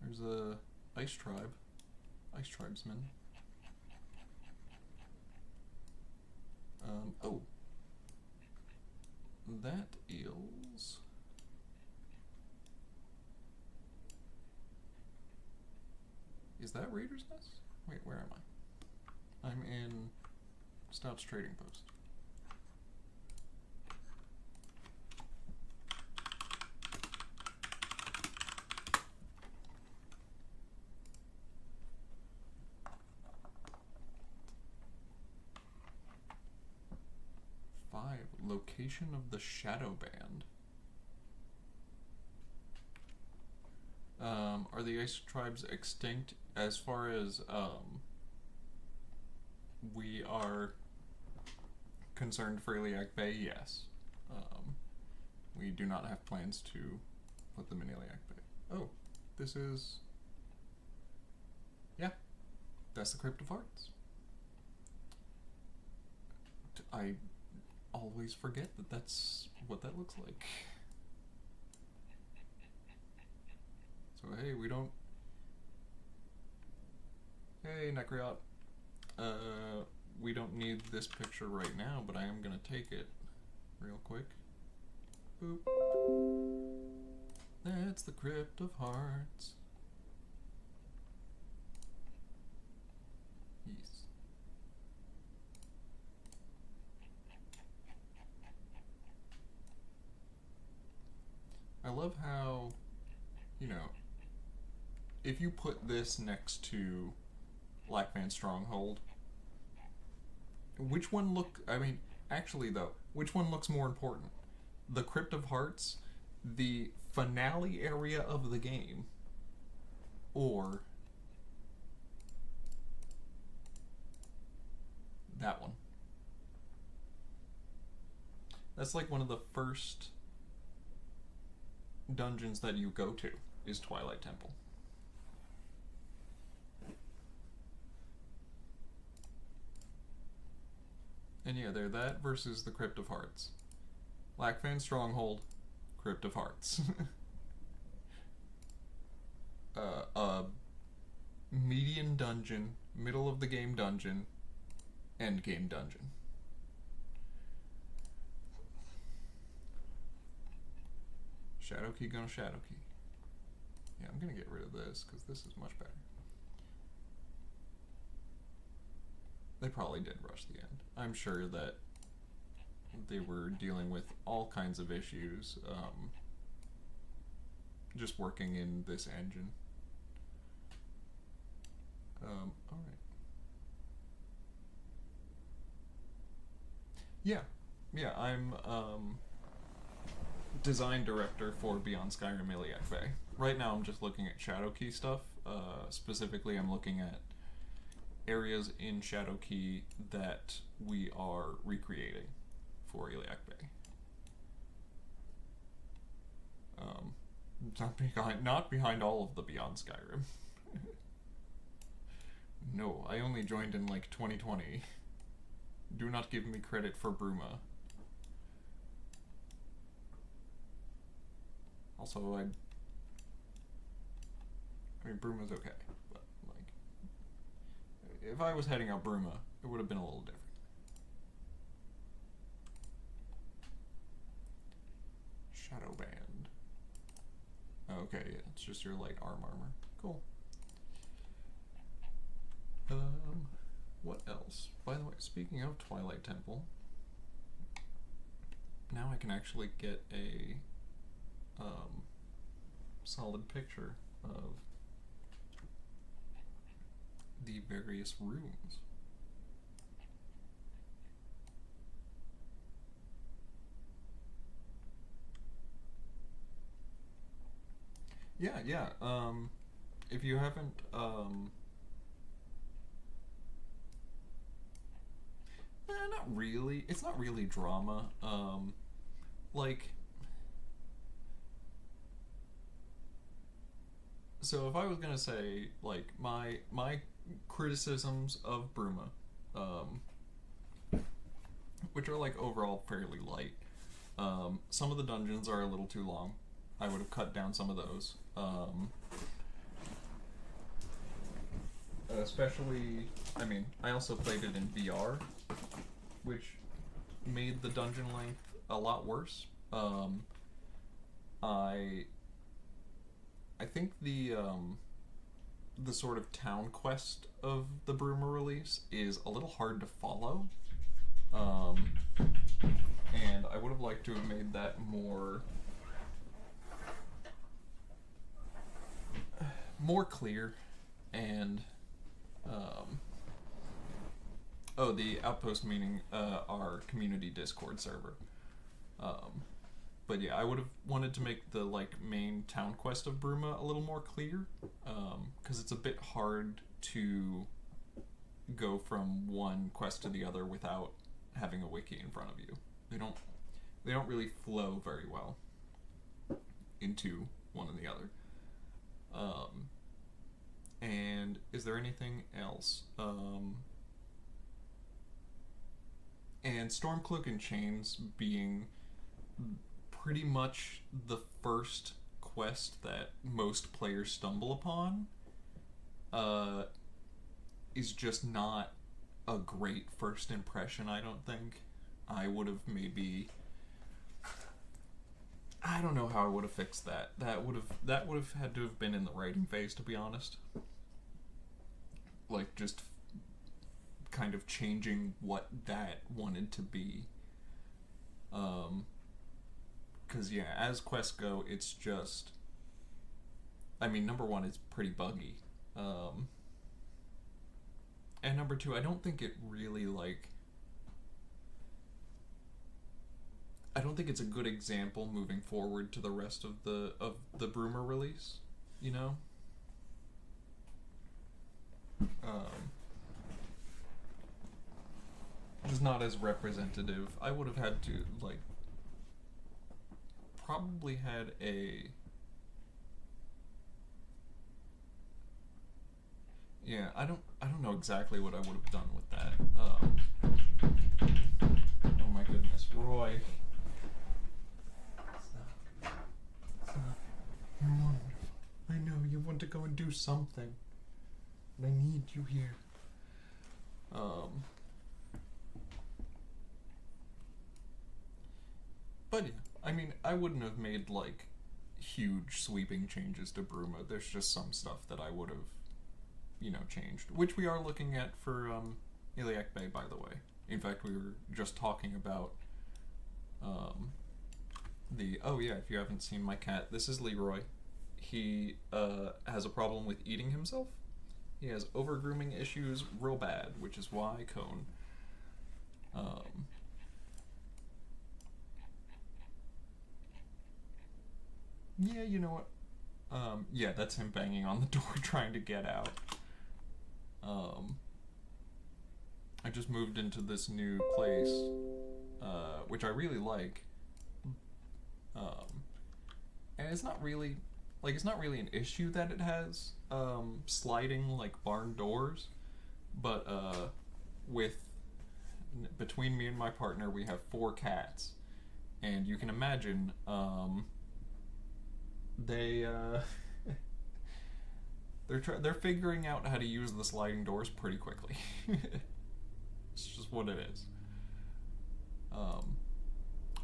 There's a ice tribesman. Oh. That is... that Raider's Nest? Wait, where am I? I'm in Stout's Trading Post. Location of the Shadow Band. Are the ice tribes extinct? As far as we are concerned for Iliac Bay, yes. We do not have plans to put them in Iliac Bay. Oh, this is... yeah, that's the Crypt of Hearts. I always forget that that's what that looks like. So hey, we don't... Hey, Necryot. We don't need this picture right now, but I am gonna take it real quick. Boop. That's the Crypt of Hearts. Yes. I love how, you know, if you put this next to Blackman Stronghold, which one actually though, which one looks more important? The Crypt of Hearts, the finale area of the game, or that one? That's like one of the first dungeons that you go to is Twilight Temple. And yeah, they're that versus the Crypt of Hearts. Blackfan Stronghold, Crypt of Hearts. Median dungeon, middle of the game dungeon, end game dungeon. Shadowkey gonna Shadowkey. Yeah, I'm gonna get rid of this because this is much better. They probably did rush the end. I'm sure that they were dealing with all kinds of issues just working in this engine. Alright. Yeah, I'm design director for Beyond Skyrim Iliac Bay. Right now I'm just looking at Shadowkey stuff. Specifically, I'm looking at areas in Shadowkey that we are recreating for Iliac Bay. Not behind all of the Beyond Skyrim. No, I only joined in like 2020. Do not give me credit for Bruma. Also, I mean, Bruma's okay, but like, if I was heading out Bruma, it would have been a little different. Shadow Band. Okay, yeah, it's just your light armor. Cool. What else? By the way, speaking of Twilight Temple, now I can actually get a solid picture of the various rooms. Yeah. If you haven't, not really. It's not really drama. Like, so if I was gonna say, like, my criticisms of Bruma, which are, like, overall fairly light, some of the dungeons are a little too long. I would have cut down some of those. Especially, I mean, I also played it in VR, which made the dungeon length a lot worse. I think the the sort of town quest of the Bruma release is a little hard to follow. And I would have liked to have made that more clear, and the outpost meaning our community Discord server. But yeah, I would have wanted to make the main town quest of Bruma a little more clear, because it's a bit hard to go from one quest to the other without having a wiki in front of you. They don't really flow very well into one and the other. And is there anything else? And Stormcloak and Chains being pretty much the first quest that most players stumble upon, is just not a great first impression, I don't think. I would have maybe... I don't know how I would have fixed that. That would have had to have been in the writing phase, to be honest. Just kind of changing what that wanted to be. Because yeah, as quests go, it's just... I mean, number one, it's pretty buggy. And number two, I don't think it really, I don't think it's a good example moving forward to the rest of the Bruma release, you know? Just not as representative. I would have had to, probably had a... Yeah, I don't know exactly what I would have done with that. Oh my goodness, Roy. Stop. You're wonderful. I know, you want to go and do something. But I need you here. But yeah, I mean, I wouldn't have made, huge sweeping changes to Bruma. There's just some stuff that I would have, changed. Which we are looking at for, Iliac Bay, by the way. In fact, we were just talking about, oh yeah, if you haven't seen my cat, this is Leroy. He, has a problem with eating himself. He has over-grooming issues real bad, which is why Cone. Yeah, you know what? Yeah, that's him banging on the door trying to get out. I just moved into this new place, which I really like. And it's not really, it's not really an issue that it has, sliding, barn doors, but, between me and my partner, we have 4 cats, and you can imagine, they're figuring out how to use the sliding doors pretty quickly. It's just what it is.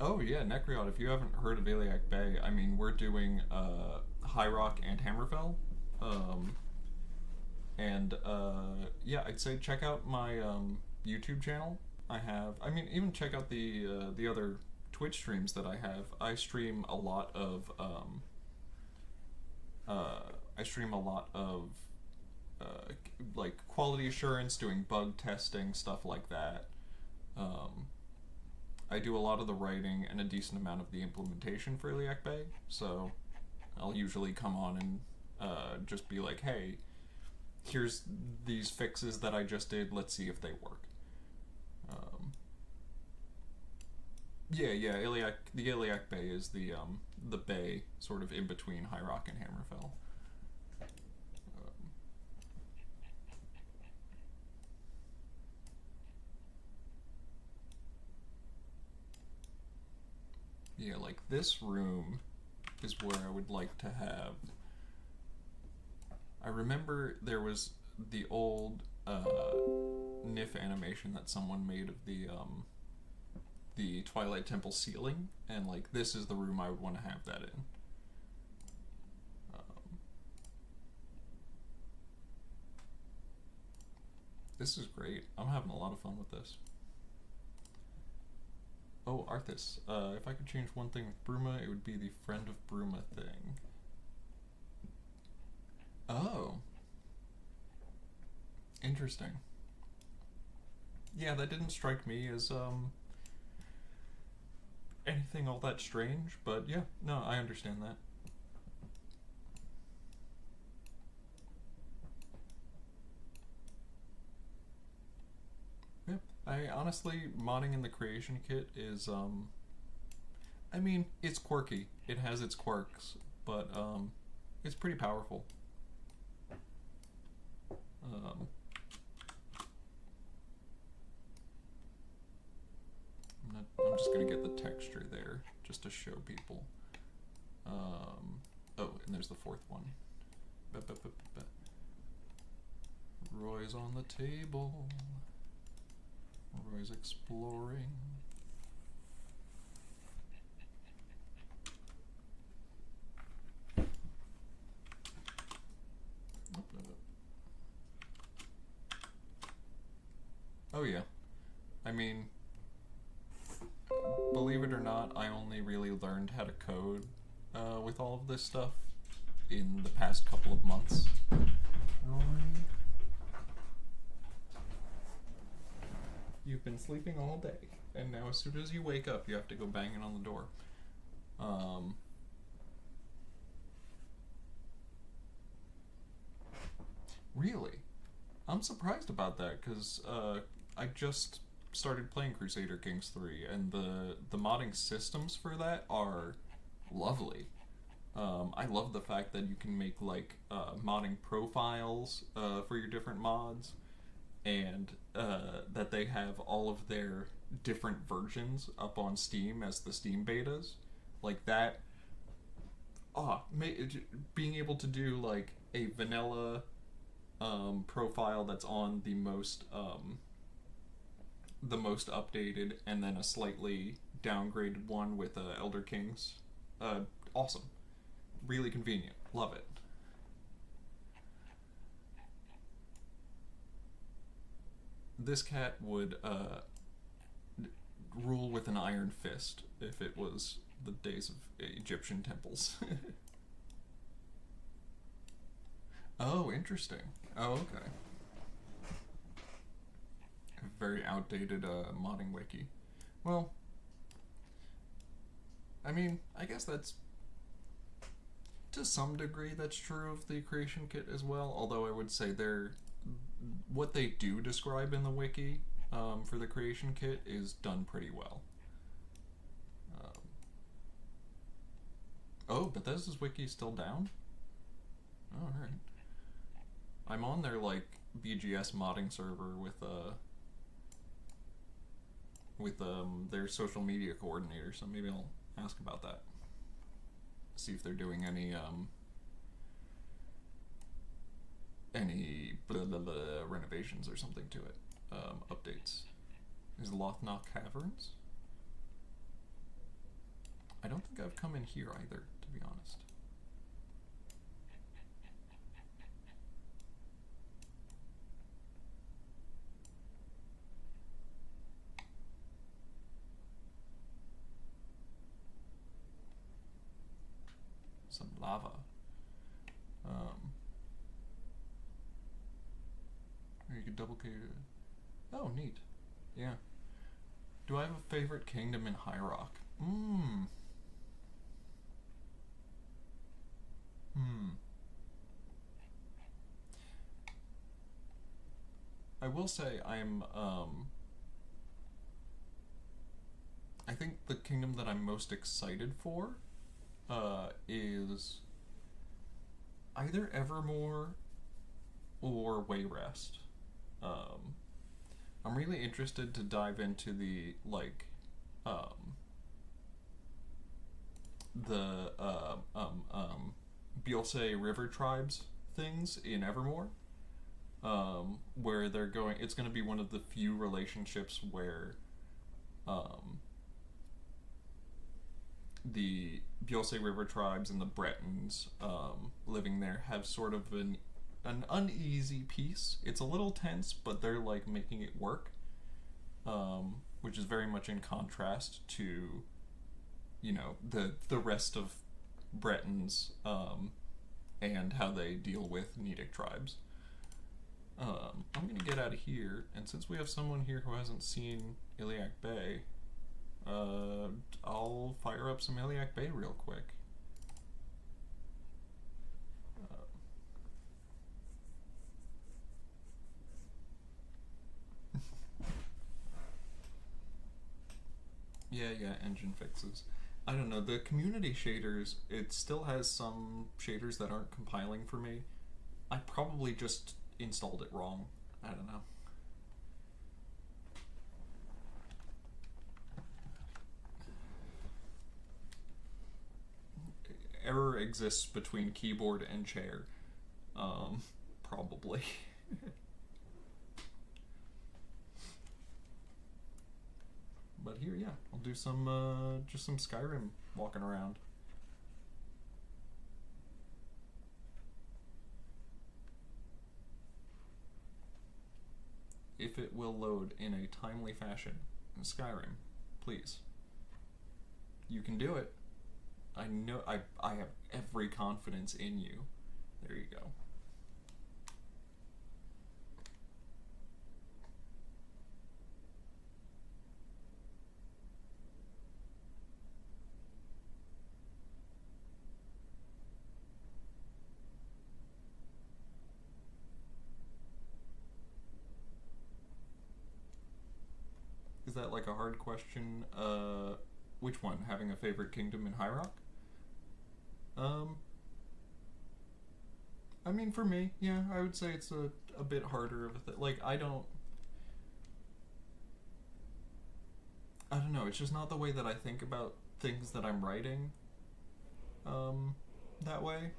Oh yeah, Necryot, if you haven't heard of Iliac Bay, I mean, we're doing High Rock and Hammerfell. Yeah, I'd say check out my YouTube channel. Even check out the other Twitch streams that I have. I stream a lot of quality assurance, doing bug testing, stuff like that. I do a lot of the writing and a decent amount of the implementation for Iliac Bay, so I'll usually come on and just be like, hey, here's these fixes that I just did, let's see if they work. Yeah, the Iliac Bay is the bay sort of in between High Rock and Hammerfell. Yeah, this room is where I would like to have... I remember there was the old NIF animation that someone made of the Twilight Temple ceiling, and this is the room I would want to have that in. This is great. I'm having a lot of fun with this. Oh, Arthas. If I could change one thing with Bruma, it would be the friend of Bruma thing. Oh. Interesting. Yeah, that didn't strike me as, anything all that strange, but yeah, no, I understand that. Yeah, I honestly, modding in the creation kit is, I mean, it's quirky. It has its quirks, but, it's pretty powerful. I'm just gonna get the texture there, just to show people. Oh, and there's the fourth one. Roy's on the table. Roy's exploring. Oh yeah. I mean, believe it or not, I only really learned how to code with all of this stuff in the past couple of months. Roy, you've been sleeping all day, and now as soon as you wake up, you have to go banging on the door. Really? I'm surprised about that, because I just started playing Crusader Kings 3, and the modding systems for that are lovely. I love the fact that you can make like modding profiles for your different mods, and that they have all of their different versions up on Steam as the Steam betas. Like that, being able to do like a vanilla profile that's on the most updated, and then a slightly downgraded one with Elder Kings. Awesome. Really convenient. Love it. This cat would rule with an iron fist if it was the days of Egyptian temples. Oh, interesting. Oh, okay. A very outdated modding wiki. Well, I mean, I guess that's, to some degree, that's true of the creation kit as well, although I would say what they do describe in the wiki for the creation kit is done pretty well. Oh, Bethesda's wiki is still down? Alright. I'm on their, like, BGS modding server with their social media coordinator, so maybe I'll ask about that. See if they're doing any blah, blah, blah, renovations or something to it. Updates. Is Lothnock Caverns? I don't think I've come in here either, to be honest. Some lava. You could double K. Oh, neat. Yeah. Do I have a favorite kingdom in High Rock? I will say I'm, I think the kingdom that I'm most excited for is either Evermore or Wayrest. I'm really interested to dive into the, like, the Bielse River tribes things in Evermore, where they're going. It's going to be one of the few relationships where the Bielse River tribes and the Bretons living there have sort of an an uneasy piece. It's a little tense, but they're like making it work, which is very much in contrast to, you know, the rest of Bretons, and how they deal with Nedic tribes. I'm gonna get out of here, and since we have someone here who hasn't seen Iliac Bay, I'll fire up some Iliac Bay real quick. Yeah, engine fixes. I don't know, the community shaders, it still has some shaders that aren't compiling for me. I probably just installed it wrong. I don't know. Error exists between keyboard and chair. Probably. But here, yeah, I'll do some, just some Skyrim walking around. If it will load in a timely fashion in Skyrim, please. You can do it. I know, I have every confidence in you. There you go. Is that like a hard question? Which one? Having a favorite kingdom in High Rock? I mean, for me, yeah, I would say it's a bit harder of a thing. Like, I don't know, it's just not the way that I think about things that I'm writing, that way.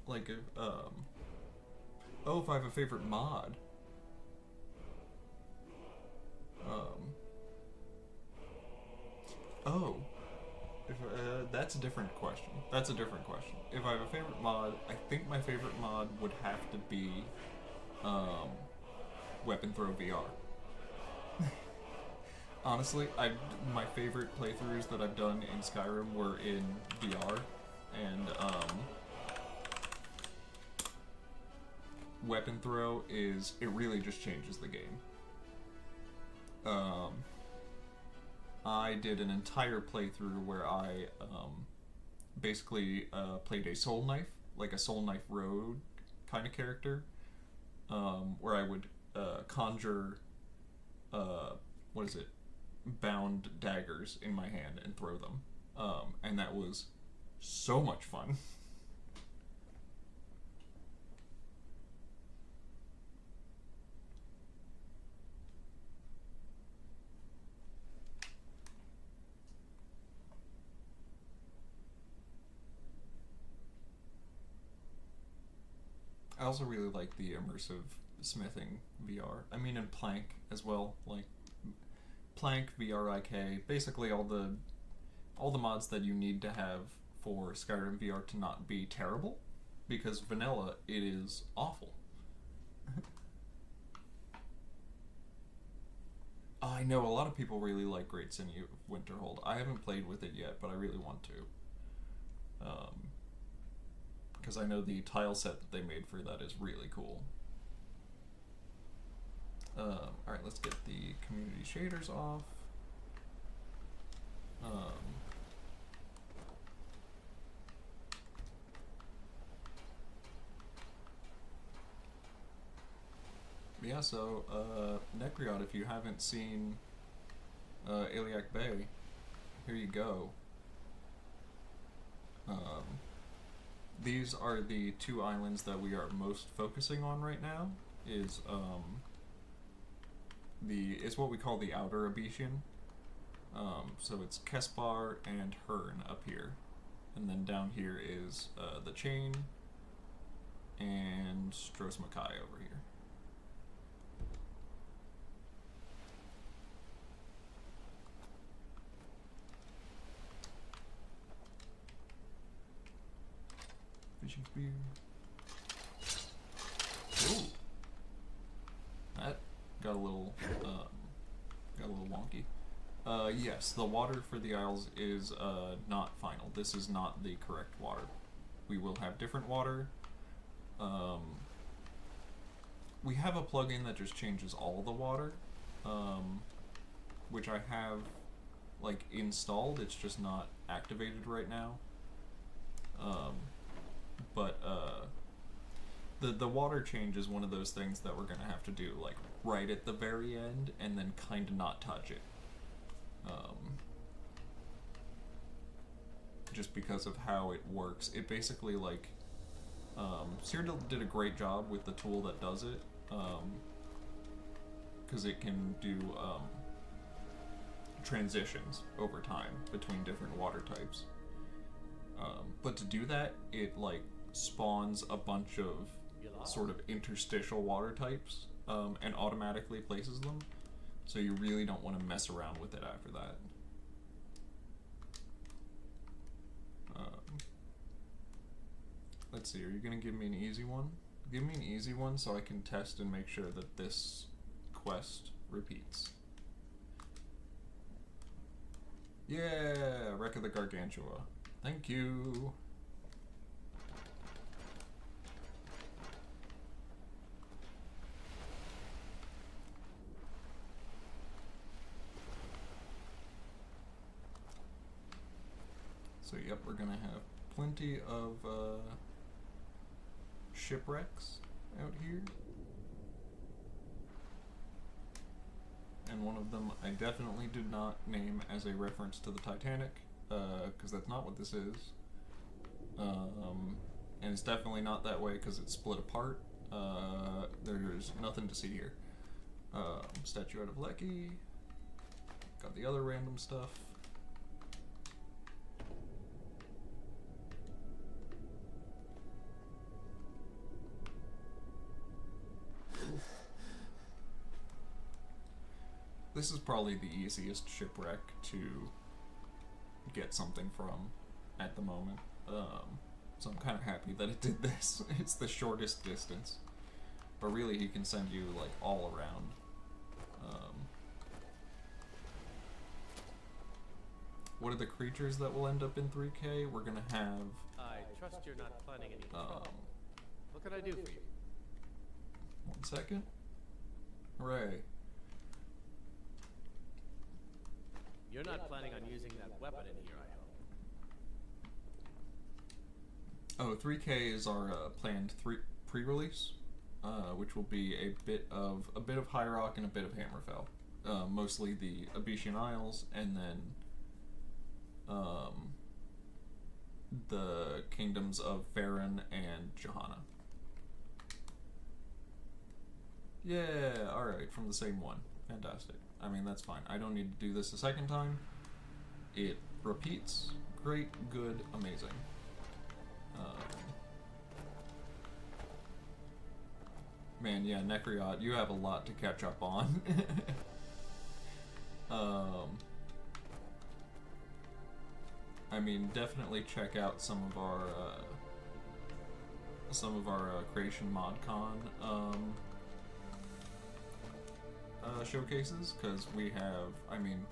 Like, oh, if I have a favorite mod. Oh. If, that's a different question. That's a different question. If I have a favorite mod, I think my favorite mod would have to be, Weapon Throw VR. Honestly, my favorite playthroughs that I've done in Skyrim were in VR, and, Weapon Throw it really just changes the game. I did an entire playthrough where I basically played a soul knife, like a soul knife rogue kind of character, where I would conjure bound daggers in my hand and throw them, and that was so much fun. I also really like the immersive smithing VR. I mean, in Plank as well, like Plank, VRIK, basically all the mods that you need to have for Skyrim VR to not be terrible, because vanilla, it is awful. I know a lot of people really like Great Sinew Winterhold. I haven't played with it yet, but I really want to. Because I know the tile set that they made for that is really cool. Alright, let's get the community shaders off. Yeah, so, Necryot, if you haven't seen Iliac Bay, here you go. These are the two islands that we are most focusing on right now. Is what we call the Outer Abetian. So it's Kespar and Hearn up here, and then down here is the Chain and Stros Mackay over here. fishing spear. Ooh. That got a little wonky. Yes, the water for the Isles is not final. This is not the correct water. We will have different water. We have a plugin that just changes all the water, which I have like installed. It's just not activated right now. The water change is one of those things that we're gonna have to do like right at the very end and then kind of not touch it. Just because of how it works. It basically like Cyrodiil did a great job with the tool that does it, because it can do transitions over time between different water types. But to do that, it like spawns a bunch of sort of interstitial water types and automatically places them. So you really don't want to mess around with it after that. Let's see, are you going to give me an easy one? Give me an easy one so I can test and make sure that this quest repeats. Yeah, Wreck of the Gargantua. Thank you. So yep, we're gonna have plenty of shipwrecks out here. And one of them I definitely did not name as a reference to the Titanic, because that's not what this is. And it's definitely not that way because it's split apart. There's nothing to see here. Statuette of Lecky. Got the other random stuff. This is probably the easiest shipwreck to get something from at the moment. So I'm kind of happy that it did this. It's the shortest distance. But really, he can send you, like, all around. What are the creatures that will end up in 3K? We're gonna have... I trust you're not planning any trouble. What can I do for you? 1 second. Hooray. You're not planning on using that weapon in here, I hope. Oh, 3K is our planned pre-release, which will be a bit of High Rock and a bit of Hammerfell. Mostly the Abyshian Isles, and then the kingdoms of Farron and Johanna. Yeah, alright, from the same one. Fantastic. I mean, that's fine. I don't need to do this a second time. It repeats. Great, good, amazing. Man, yeah, Necryot, you have a lot to catch up on. I mean, definitely check out some of our Creation ModCon showcases, because we have, I mean,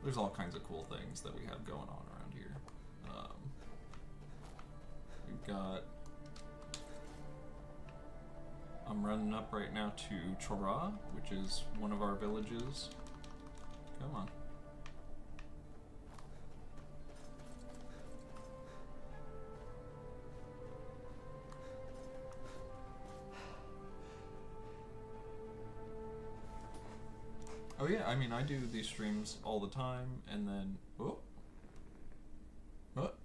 there's all kinds of cool things that we have going on around here. We've got, I'm running up right now to Chora, which is one of our villages. Come on. Oh yeah, I mean, I do these streams all the time, and then... Oh! What?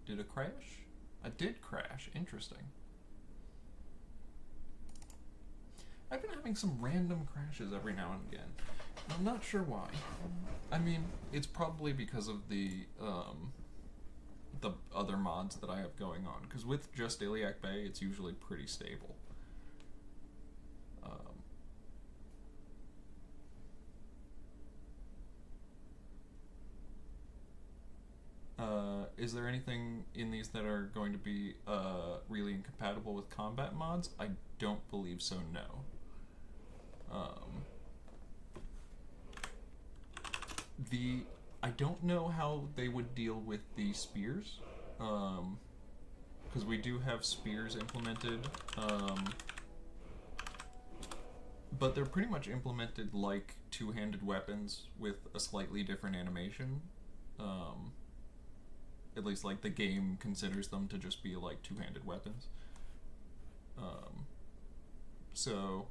Did it crash? I did crash. Interesting. I've been having some random crashes every now and again. I'm not sure why. I mean, it's probably because of the other mods that I have going on. Because with just Iliac Bay, it's usually pretty stable. Is there anything in these that are going to be really incompatible with combat mods? I don't believe so, no. I don't know how they would deal with the spears, because we do have spears implemented, but they're pretty much implemented like two-handed weapons with a slightly different animation. At least, like, the game considers them to just be like two-handed weapons. So,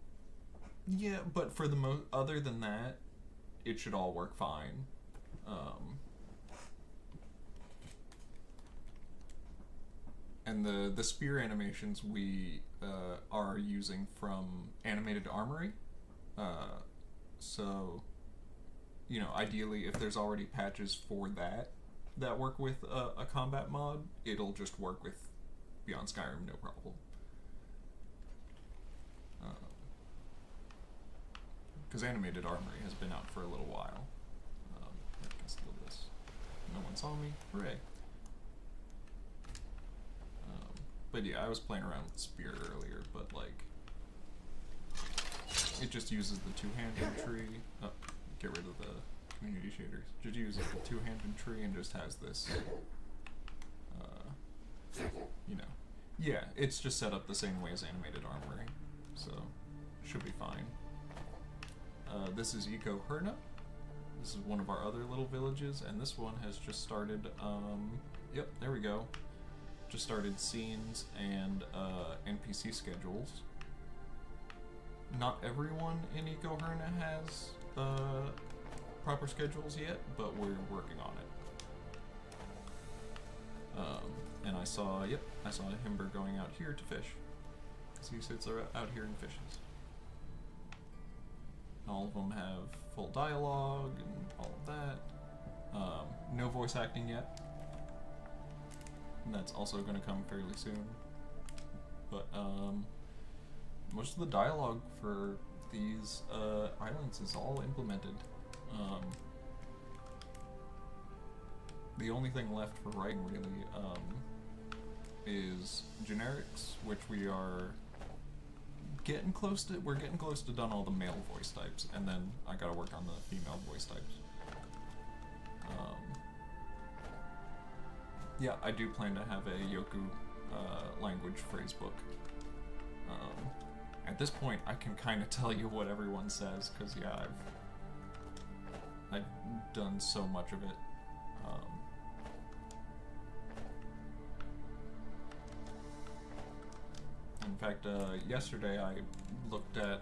yeah, but for the other than that, it should all work fine. And the spear animations we are using from Animated Armory. So, you know, ideally, if there's already patches for that work with a combat mod, it'll just work with Beyond Skyrim, no problem. Because Animated Armory has been out for a little while. I can steal this. No one saw me. Hooray. But yeah, I was playing around with Spear earlier, but like, it just uses the two-handed tree. Oh, get rid of the community shaders. Just uses the two-handed tree and just has this, you know. Yeah, it's just set up the same way as Animated Armory, so should be fine. This is Eco Herna. This is one of our other little villages, and this one has just started, yep, there we go. Just started scenes and NPC schedules. Not everyone in Eco Herna has proper schedules yet, but we're working on it. And I saw Himber going out here to fish, because he sits out here and fishes. All of them have full dialogue and all of that. No voice acting yet. And that's also going to come fairly soon. But most of the dialogue for these islands is all implemented. The only thing left for writing really is generics, which we are getting close to. We're getting close to done all the male voice types, and then I gotta work on the female voice types. Yeah, I do plan to have a Yoku language phrase book. At this point, I can kind of tell you what everyone says, because yeah, I've done so much of it. In fact, yesterday I looked at,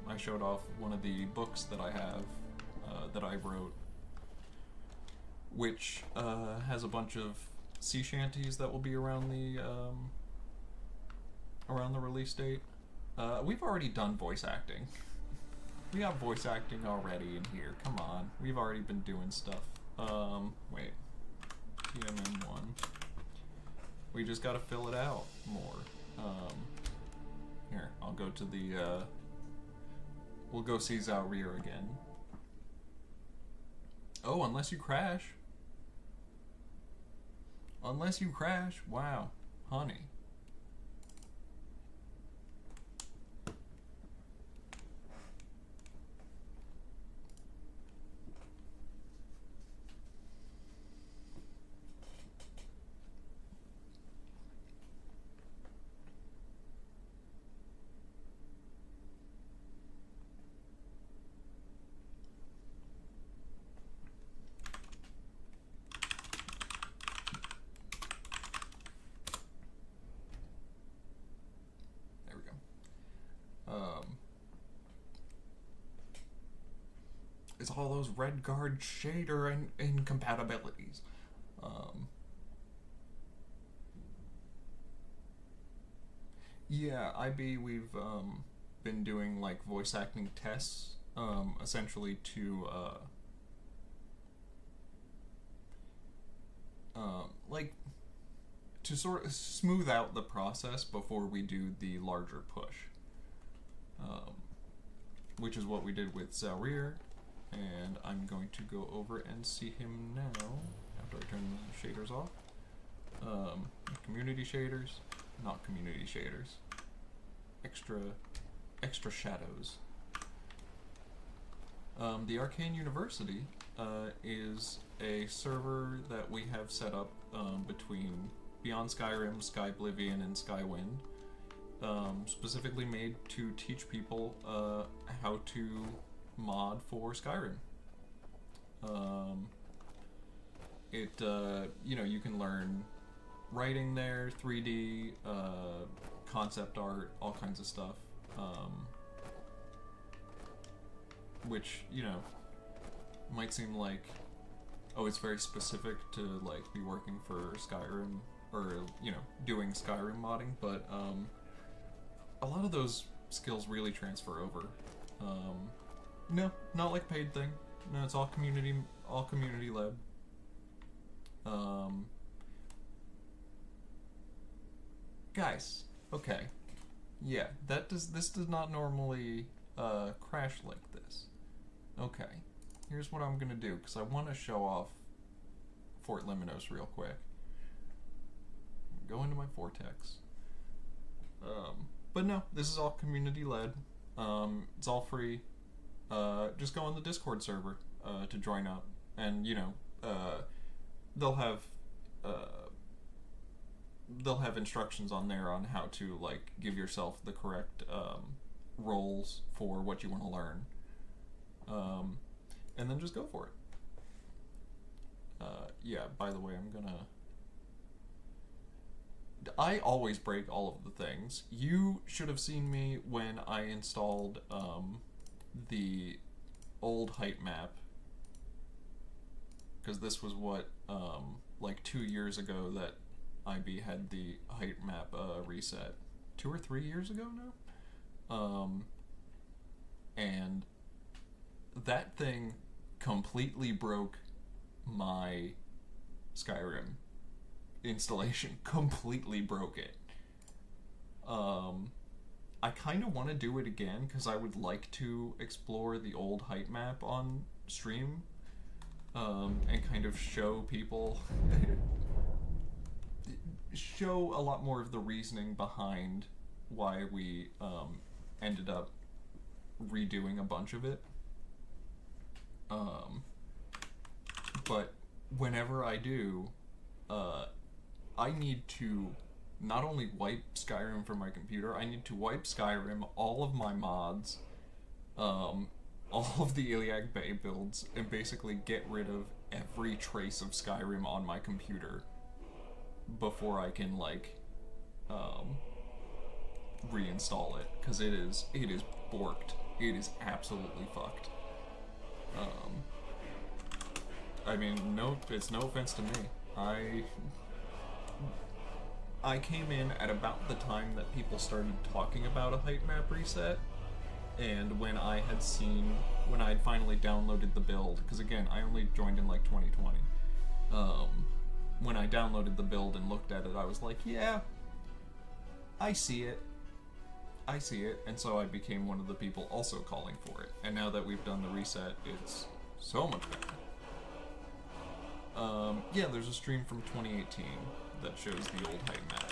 I showed off one of the books that I have, that I wrote, which has a bunch of sea shanties that will be around the release date. We've already done voice acting. We got voice acting already in here. Come on, we've already been doing stuff. Wait, TMN1. We just gotta fill it out more. Here, I'll go to the. We'll go see Zaurir again. Oh, unless you crash. Unless you crash. Wow. Honey. It's all those red guard shader and incompatibilities. Yeah, IB, we've been doing like voice acting tests, essentially to like to sort of smooth out the process before we do the larger push, which is what we did with Zaurir. And I'm going to go over and see him now. after I turn the shaders off. Community shaders, not community shaders. Extra shadows. The Arcane University is a server that we have set up between Beyond Skyrim, Skyblivion, and Skywind, specifically made to teach people how to mod for Skyrim. You can learn writing there, 3D, concept art, all kinds of stuff. Which, might seem like, oh, it's very specific to, like, be working for Skyrim, or, doing Skyrim modding, but, a lot of those skills really transfer over. No, not like paid thing. No, it's all community led. Guys, okay. Yeah, this does not normally, crash like this. Okay, here's what I'm gonna do, because I want to show off Fort Liminos real quick. Go into my vortex. But no, this is all community-led. It's all free. Just go on the Discord server to join up, and they'll have instructions on there on how to like give yourself the correct roles for what you want to learn, and then just go for it. Yeah. By the way, I always break all of the things. You should have seen me when I installed the old height map, because this was what like 2 years ago that IB had the height map reset. 2 or 3 years ago now, and that thing completely broke my Skyrim installation. Completely broke it. I kind of want to do it again because I would like to explore the old height map on stream, and kind of show people show a lot more of the reasoning behind why we ended up redoing a bunch of it. But whenever I do, I need to not only wipe Skyrim from my computer, I need to wipe Skyrim, all of my mods, all of the Iliac Bay builds, and basically get rid of every trace of Skyrim on my computer before I can, like, reinstall it, because it is borked. It is absolutely fucked. I mean, it's no offense to me. I came in at about the time that people started talking about a height map reset, and when I had finally downloaded the build, because again, I only joined in like 2020. When I downloaded the build and looked at it, I was like, yeah, I see it, and so I became one of the people also calling for it. And now that we've done the reset, it's so much better. Yeah, there's a stream from 2018 that shows the old height map.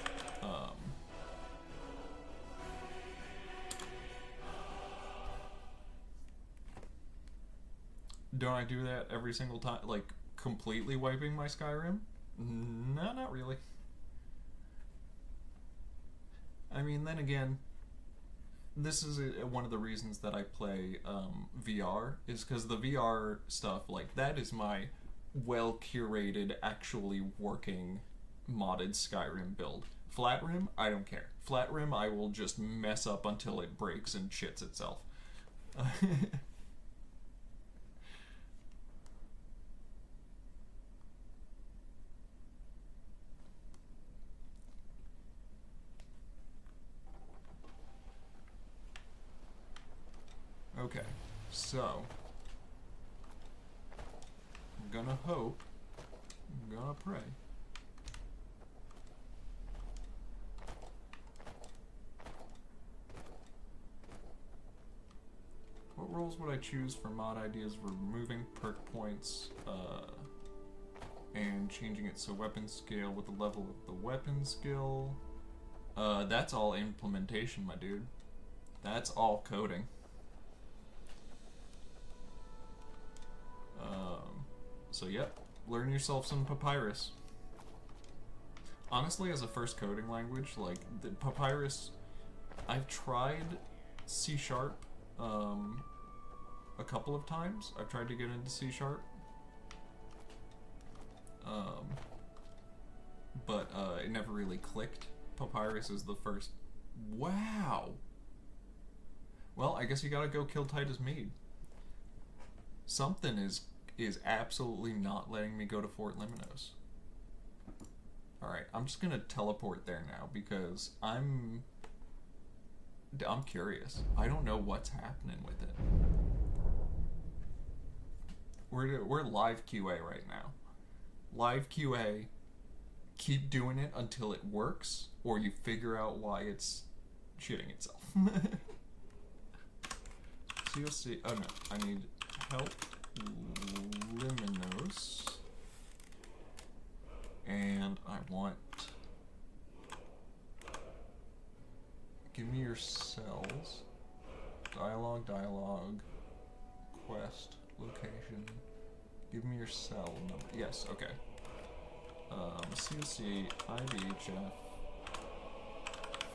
Don't I do that every single time, like completely wiping my Skyrim? No, not really. I mean, then again, this is one of the reasons that I play VR, is because the VR stuff, like, that is my well-curated, actually working, modded Skyrim build. Flatrim, I don't care. Flatrim, I will just mess up until it breaks and shits itself. Okay, so I'm gonna hope, I'm gonna pray. What roles would I choose for mod ideas? Removing perk points, and changing it so weapons scale with the level of the weapon skill. That's all implementation, my dude. That's all coding. So yep, learn yourself some Papyrus. Honestly, as a first coding language, like the Papyrus, I've tried C# a couple of times. I've tried to get into C#, but it never really clicked. Papyrus is the first. Wow. Well, I guess you gotta go kill Titus Mead. Something is absolutely not letting me go to Fort Limnos. Alright, I'm just gonna teleport there now because I'm curious. I don't know what's happening with it. We're live QA right now. Live QA, keep doing it until it works, or you figure out why it's shitting itself. So you'll see. Oh no, I need help Limnos. And I want. Give me your cells. Dialogue, quest, location. Give me your cell number. Yes, okay. CLC, IBHF,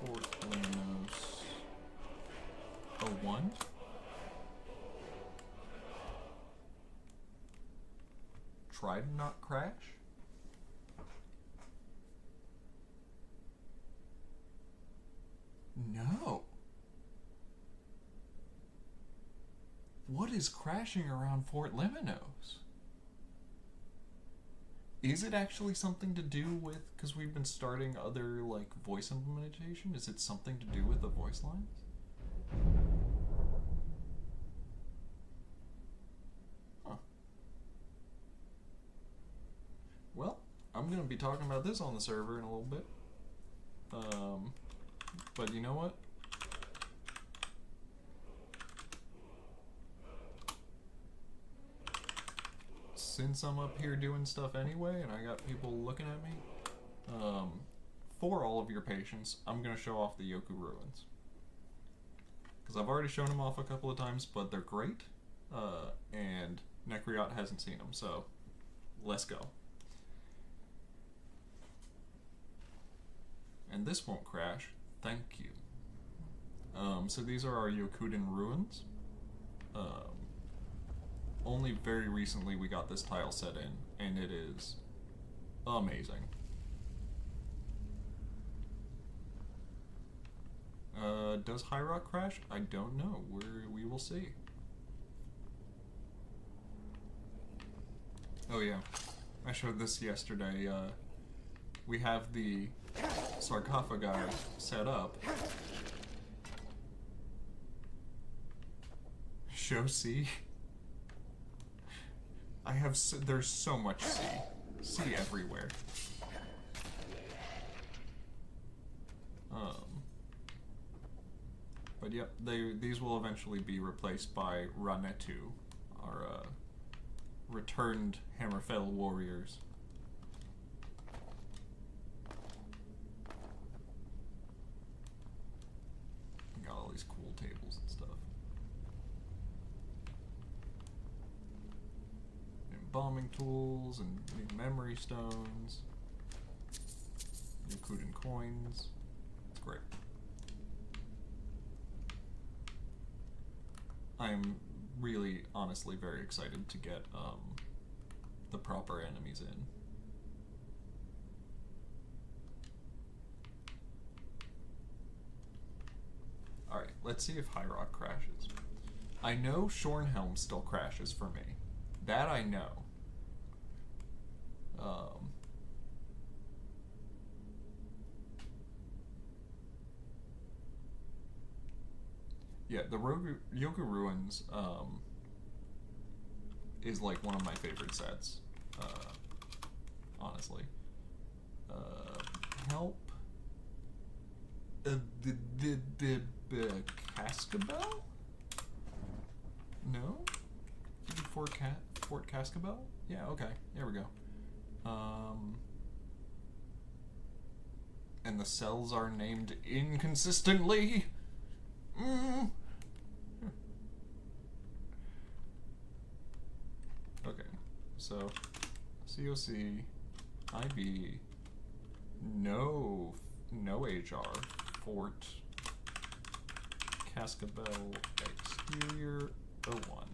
Fort Limnos, 01. Try to not crash. No. What is crashing around Fort Limnos? Is it actually something to do with, because we've been starting other, like, voice implementation? Is it something to do with the voice lines? Huh. Well, I'm going to be talking about this on the server in a little bit. But you know what? Since I'm up here doing stuff anyway, and I got people looking at me, for all of your patience, I'm going to show off the Yoku Ruins. Because I've already shown them off a couple of times, but they're great, and Nekriot hasn't seen them, so let's go. And this won't crash. Thank you. So these are our Yokuden ruins. Only very recently we got this tile set in, and it is amazing. Does High Rock crash? I don't know. We will see. Oh yeah, I showed this yesterday. We have the sarcophagi set up. Show C. I have there's so much C. C everywhere. But yep, these will eventually be replaced by Ranetu, our returned Hammerfell warriors. Got all these cool tables and stuff. Bombing tools and memory stones, Yokuden coins. It's great. I'm really, honestly, very excited to get the proper enemies in. Alright, let's see if High Rock crashes. I know Shornhelm still crashes for me. That I know. Yeah, the Yoku Ruins is like one of my favorite sets, honestly. Help the Cascabel? No? Fort Cascabel? Yeah, okay. There we go. And the cells are named inconsistently. Okay, so COC, IB, no HR, Fort, Cascabel, Exterior, 01.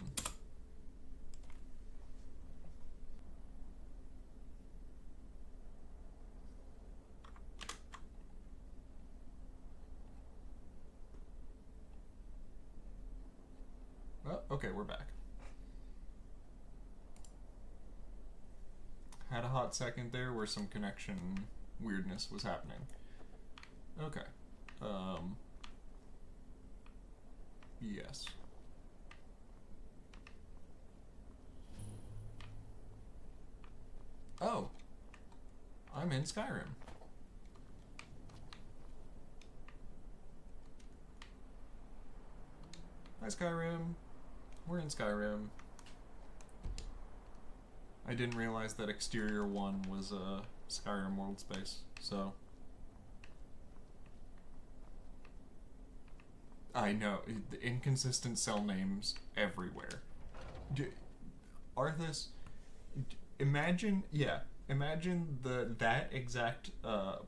Okay, we're back. Had a hot second there where some connection weirdness was happening. Okay. Yes. Oh. I'm in Skyrim. Hi, Skyrim. We're in Skyrim. I didn't realize that Exterior 1 was a Skyrim world space, so... I know, the inconsistent cell names everywhere. Arthas, imagine that exact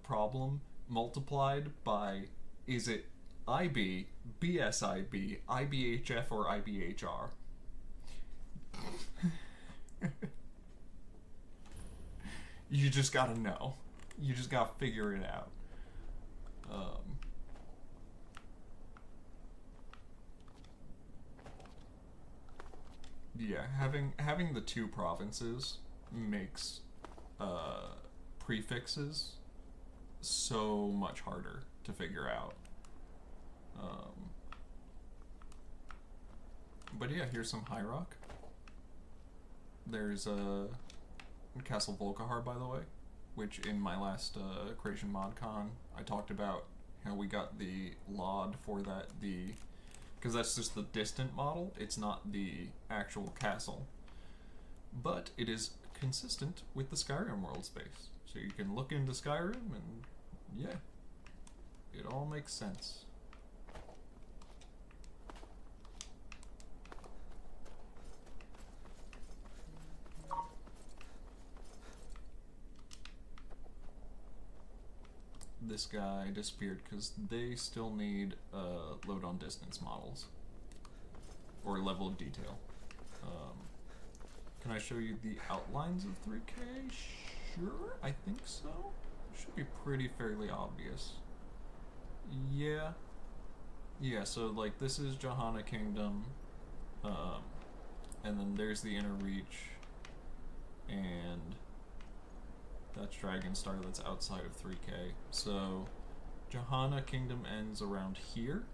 problem multiplied by, is it IB, BSIB, IBHF, or IBHR? You just gotta know. You just gotta figure it out. Yeah, having the two provinces makes prefixes so much harder to figure out. But yeah, here's some High Rock. There's Castle Volkihar, by the way, which in my last Creation ModCon I talked about how we got the LOD for that, because that's just the distant model, it's not the actual castle. But it is consistent with the Skyrim world space. So you can look into Skyrim and yeah, it all makes sense. This guy disappeared because they still need load on distance models or level of detail. Can I show you the outlines of 3K? Sure, I think so. Should be pretty fairly obvious. Yeah. Yeah, so like this is Johanna Kingdom, and then there's the Inner Reach, and that's Dragonstar that's outside of 3K. So Johanna Kingdom ends around here.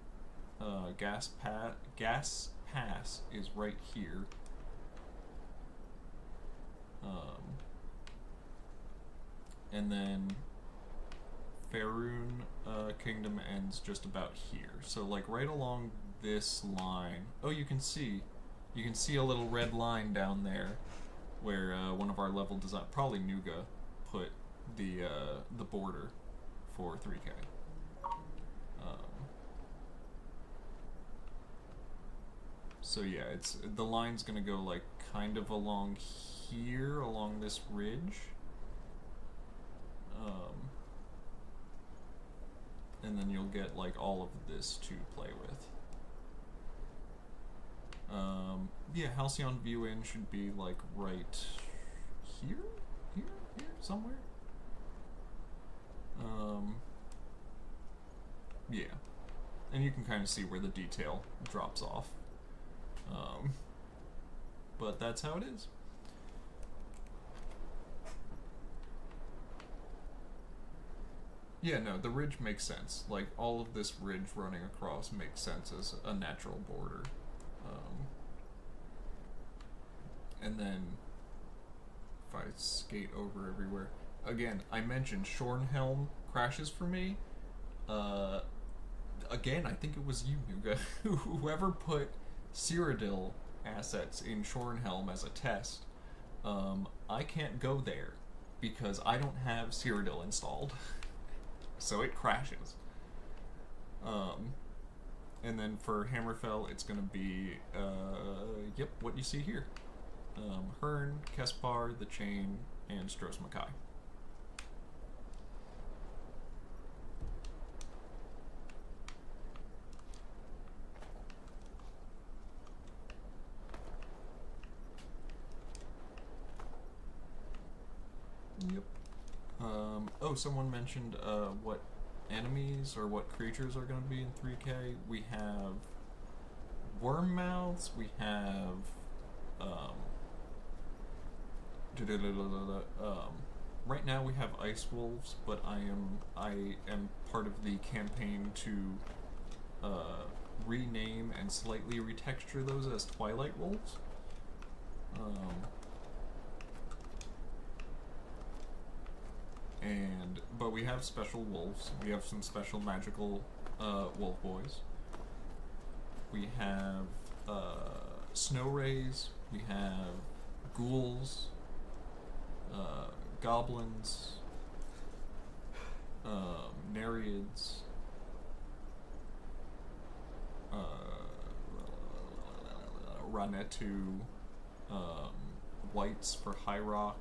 Gas Pass is right here. And then Faerun Kingdom ends just about here. So like right along this line. Oh, you can see a little red line down there where one of our level design, probably Nuga, put the border for 3K. So yeah, the line's gonna go like kind of along here, along this ridge. And then you'll get like all of this to play with. Yeah, Halcyon View In should be like right here, somewhere. Yeah, and you can kind of see where the detail drops off. But that's how it is. Yeah, no, the ridge makes sense. Like, all of this ridge running across makes sense as a natural border. And then, if I skate over everywhere... Again, I mentioned Shornhelm crashes for me. Again, I think it was you, Nuga. Whoever put Cyrodiil assets in Shornhelm as a test, I can't go there. because I don't have Cyrodiil installed. So it crashes. And then for Hammerfell, it's going to be, yep, what you see here. Hearn, Kespar, the Chain, and Stros Makai. Yep. Oh, someone mentioned what enemies or what creatures are going to be in 3K. We have worm mouths. We have right now we have ice wolves, but I am part of the campaign to rename and slightly retexture those as Twilight wolves. But we have special wolves. We have some special magical wolf boys. We have snow rays. We have ghouls, goblins, nereids, Ranetu, whites for High Rock.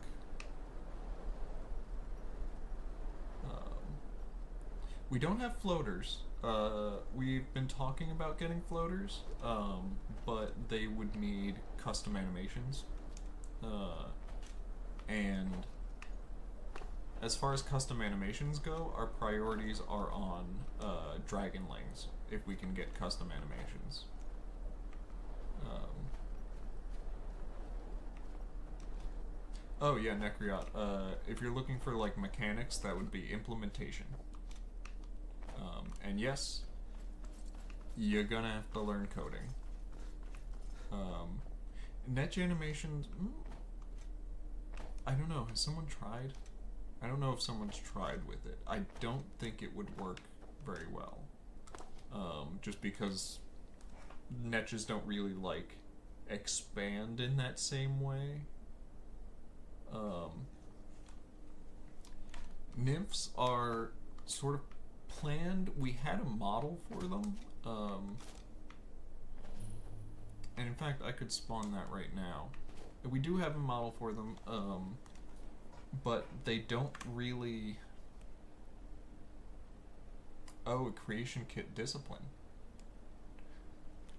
We don't have floaters. We've been talking about getting floaters, but they would need custom animations. And as far as custom animations go, our priorities are on Dragonlings, if we can get custom animations. Oh yeah, Necryot. If you're looking for like mechanics, that would be implementation. And yes, you're gonna have to learn coding. Netge animations, I don't know, has someone tried? I don't know if someone's tried with it. I don't think it would work very well. Just because Netges don't really like expand in that same way. Nymphs are sort of planned. We had a model for them, and in fact I could spawn that right now. We do have a model for them, but they don't really... Oh, a creation kit discipline.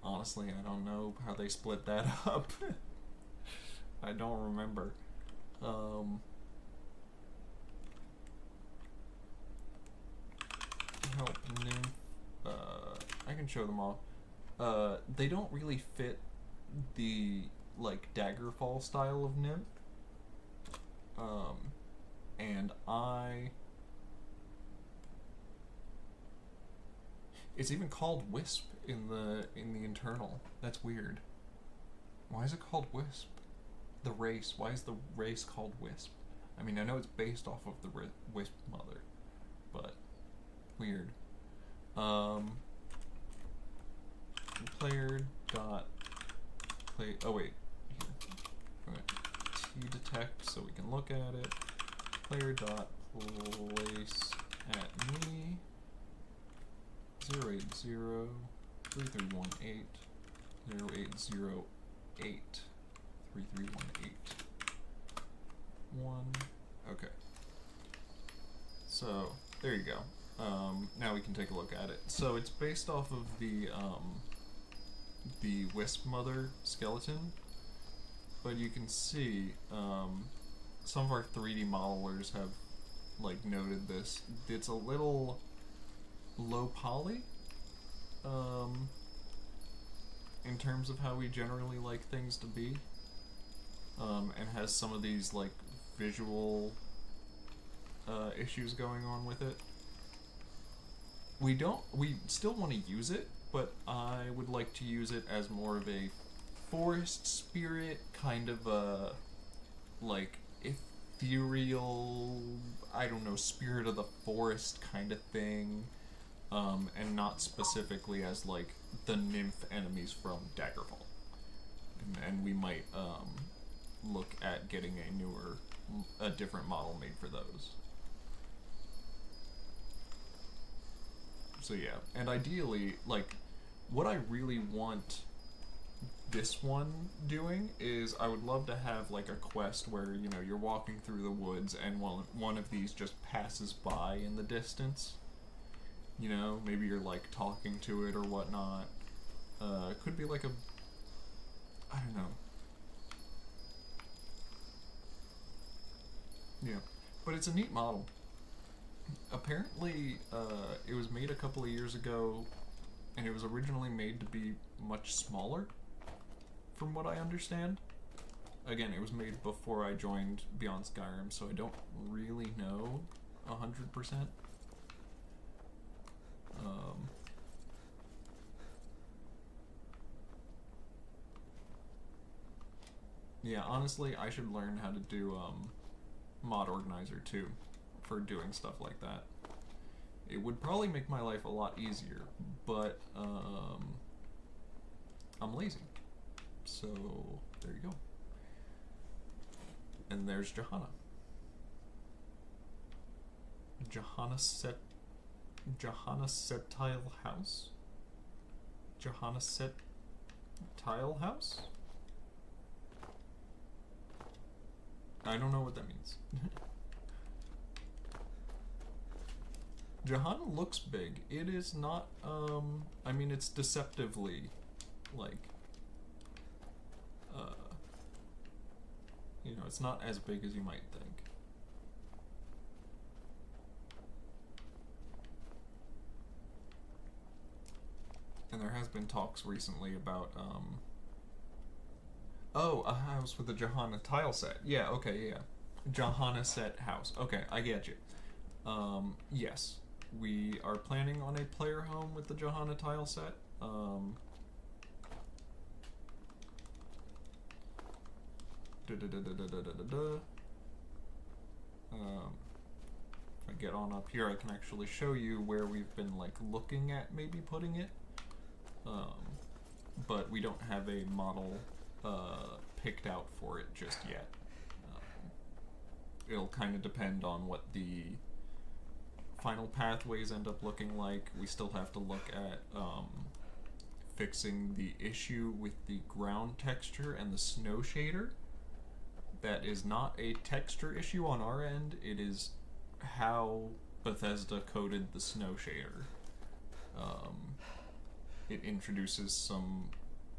Honestly, I don't know how they split that up. I don't remember. Help nymph. I can show them all. They don't really fit the like Daggerfall style of nymph. And it's even called Wisp in the internal. That's weird. Why is it called Wisp? The race. Why is the race called Wisp? I mean, I know it's based off of the Wisp mother, but weird. Player dot play. Oh wait, here. T detect so we can look at it. Player dot place at me 080 3318 0808 3318 1. Okay. So there you go. Now we can take a look at it. So it's based off of the Wisp Mother skeleton, but you can see some of our 3D modelers have like noted this. It's a little low poly in terms of how we generally like things to be, and has some of these like visual issues going on with it. We still want to use it, but I would like to use it as more of a forest spirit, kind of a like ethereal, I don't know, spirit of the forest kind of thing, and not specifically as like the nymph enemies from Daggerfall. And we might look at getting a different model made for those. So yeah, and ideally, like, what I really want this one doing is I would love to have like a quest where, you know, you're walking through the woods and one of these just passes by in the distance. You know, maybe you're like talking to it or whatnot. It could be like I don't know. Yeah, but it's a neat model. Apparently, it was made a couple of years ago, and it was originally made to be much smaller, from what I understand. Again, it was made before I joined Beyond Skyrim, so I don't really know 100%. Yeah, honestly, I should learn how to do mod organizer too, for doing stuff like that. It would probably make my life a lot easier, but I'm lazy. So there you go. And there's Johanna. Johanna Tile House? Johanna Tile House? I don't know what that means. Johanna looks big. It is not, I mean, it's deceptively, like, you know, it's not as big as you might think. And there has been talks recently about, oh, a house with a Johanna tile set. Yeah, okay, yeah. Johanna set house. Okay, I get you. Yes. We are planning on a player home with the Johanna tile set. If I get on up here, I can actually show you where we've been like looking at maybe putting it. But we don't have a model picked out for it just yet. It'll kind of depend on what the final pathways end up looking like. We still have to look at fixing the issue with the ground texture and the snow shader. That is not a texture issue on our end. It is how Bethesda coded the snow shader. It introduces some,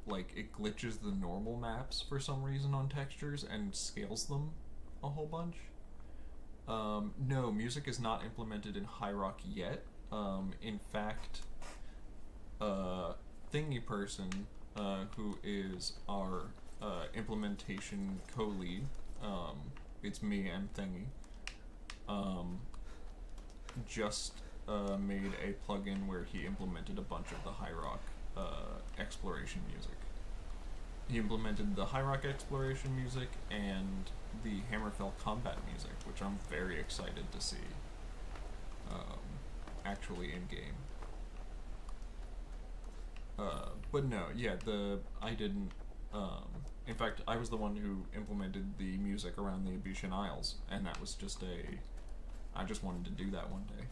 like, it glitches the normal maps for some reason on textures and scales them a whole bunch. No, music is not implemented in High Rock yet. In fact, Thingy person, who is our implementation co-lead, it's me and Thingy, just made a plugin where he implemented a bunch of the High Rock exploration music. He implemented the High Rock exploration music and the Hammerfell combat music, which I'm very excited to see actually in game. But no, yeah, I didn't. In fact, I was the one who implemented the music around the Abyshian Isles, and that was just I just wanted to do that one day.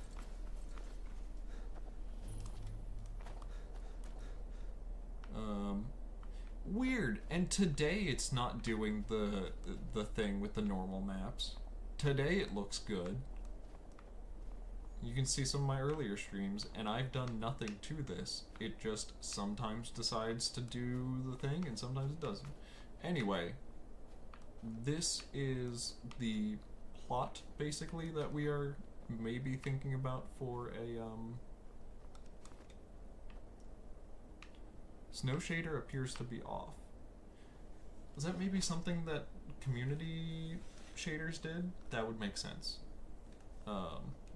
Weird. And today it's not doing the thing with the normal maps. Today it looks good. You can see some of my earlier streams, and I've done nothing to this. It just sometimes decides to do the thing, and sometimes it doesn't. Anyway, this is the plot, basically, that we are maybe thinking about for a, Snow shader appears to be off. Is that maybe something that community shaders did? That would make sense.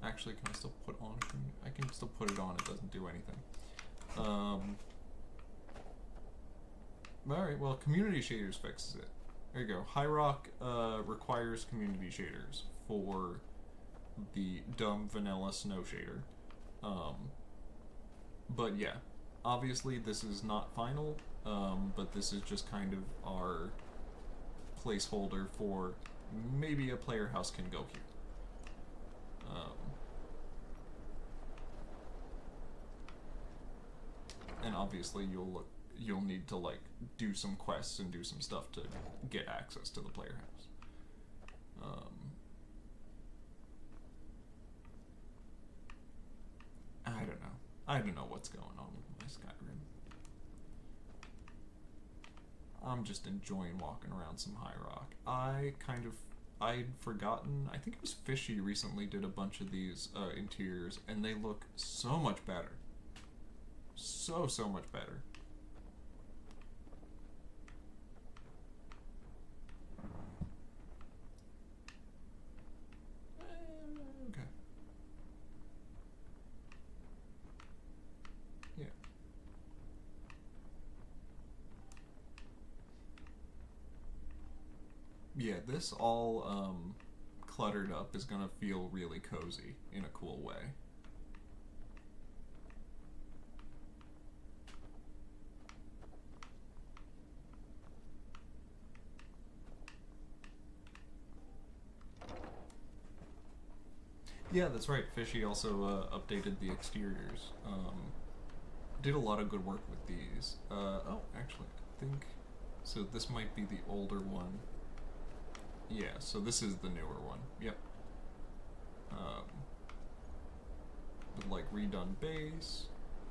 Actually, can I still put on? I can still put it on. It doesn't do anything. Alright, well, community shaders fixes it. There you go. High Rock requires community shaders for the dumb vanilla snow shader. But yeah. Obviously, this is not final, but this is just kind of our placeholder for maybe a player house can go here. And obviously you'll need to like do some quests and do some stuff to get access to the player house. I don't know what's going on with my Skyrim. I'm just enjoying walking around some High Rock. I'd forgotten, I think it was Fishy recently did a bunch of these interiors, and they look so much better. So much better. Okay. Yeah. Yeah, this all cluttered up is gonna feel really cozy in a cool way. Yeah, that's right. Fishy also updated the exteriors. Did a lot of good work with these. Oh, actually, I think... So this might be the older one. Yeah, so this is the newer one. Yep. With, like, redone base.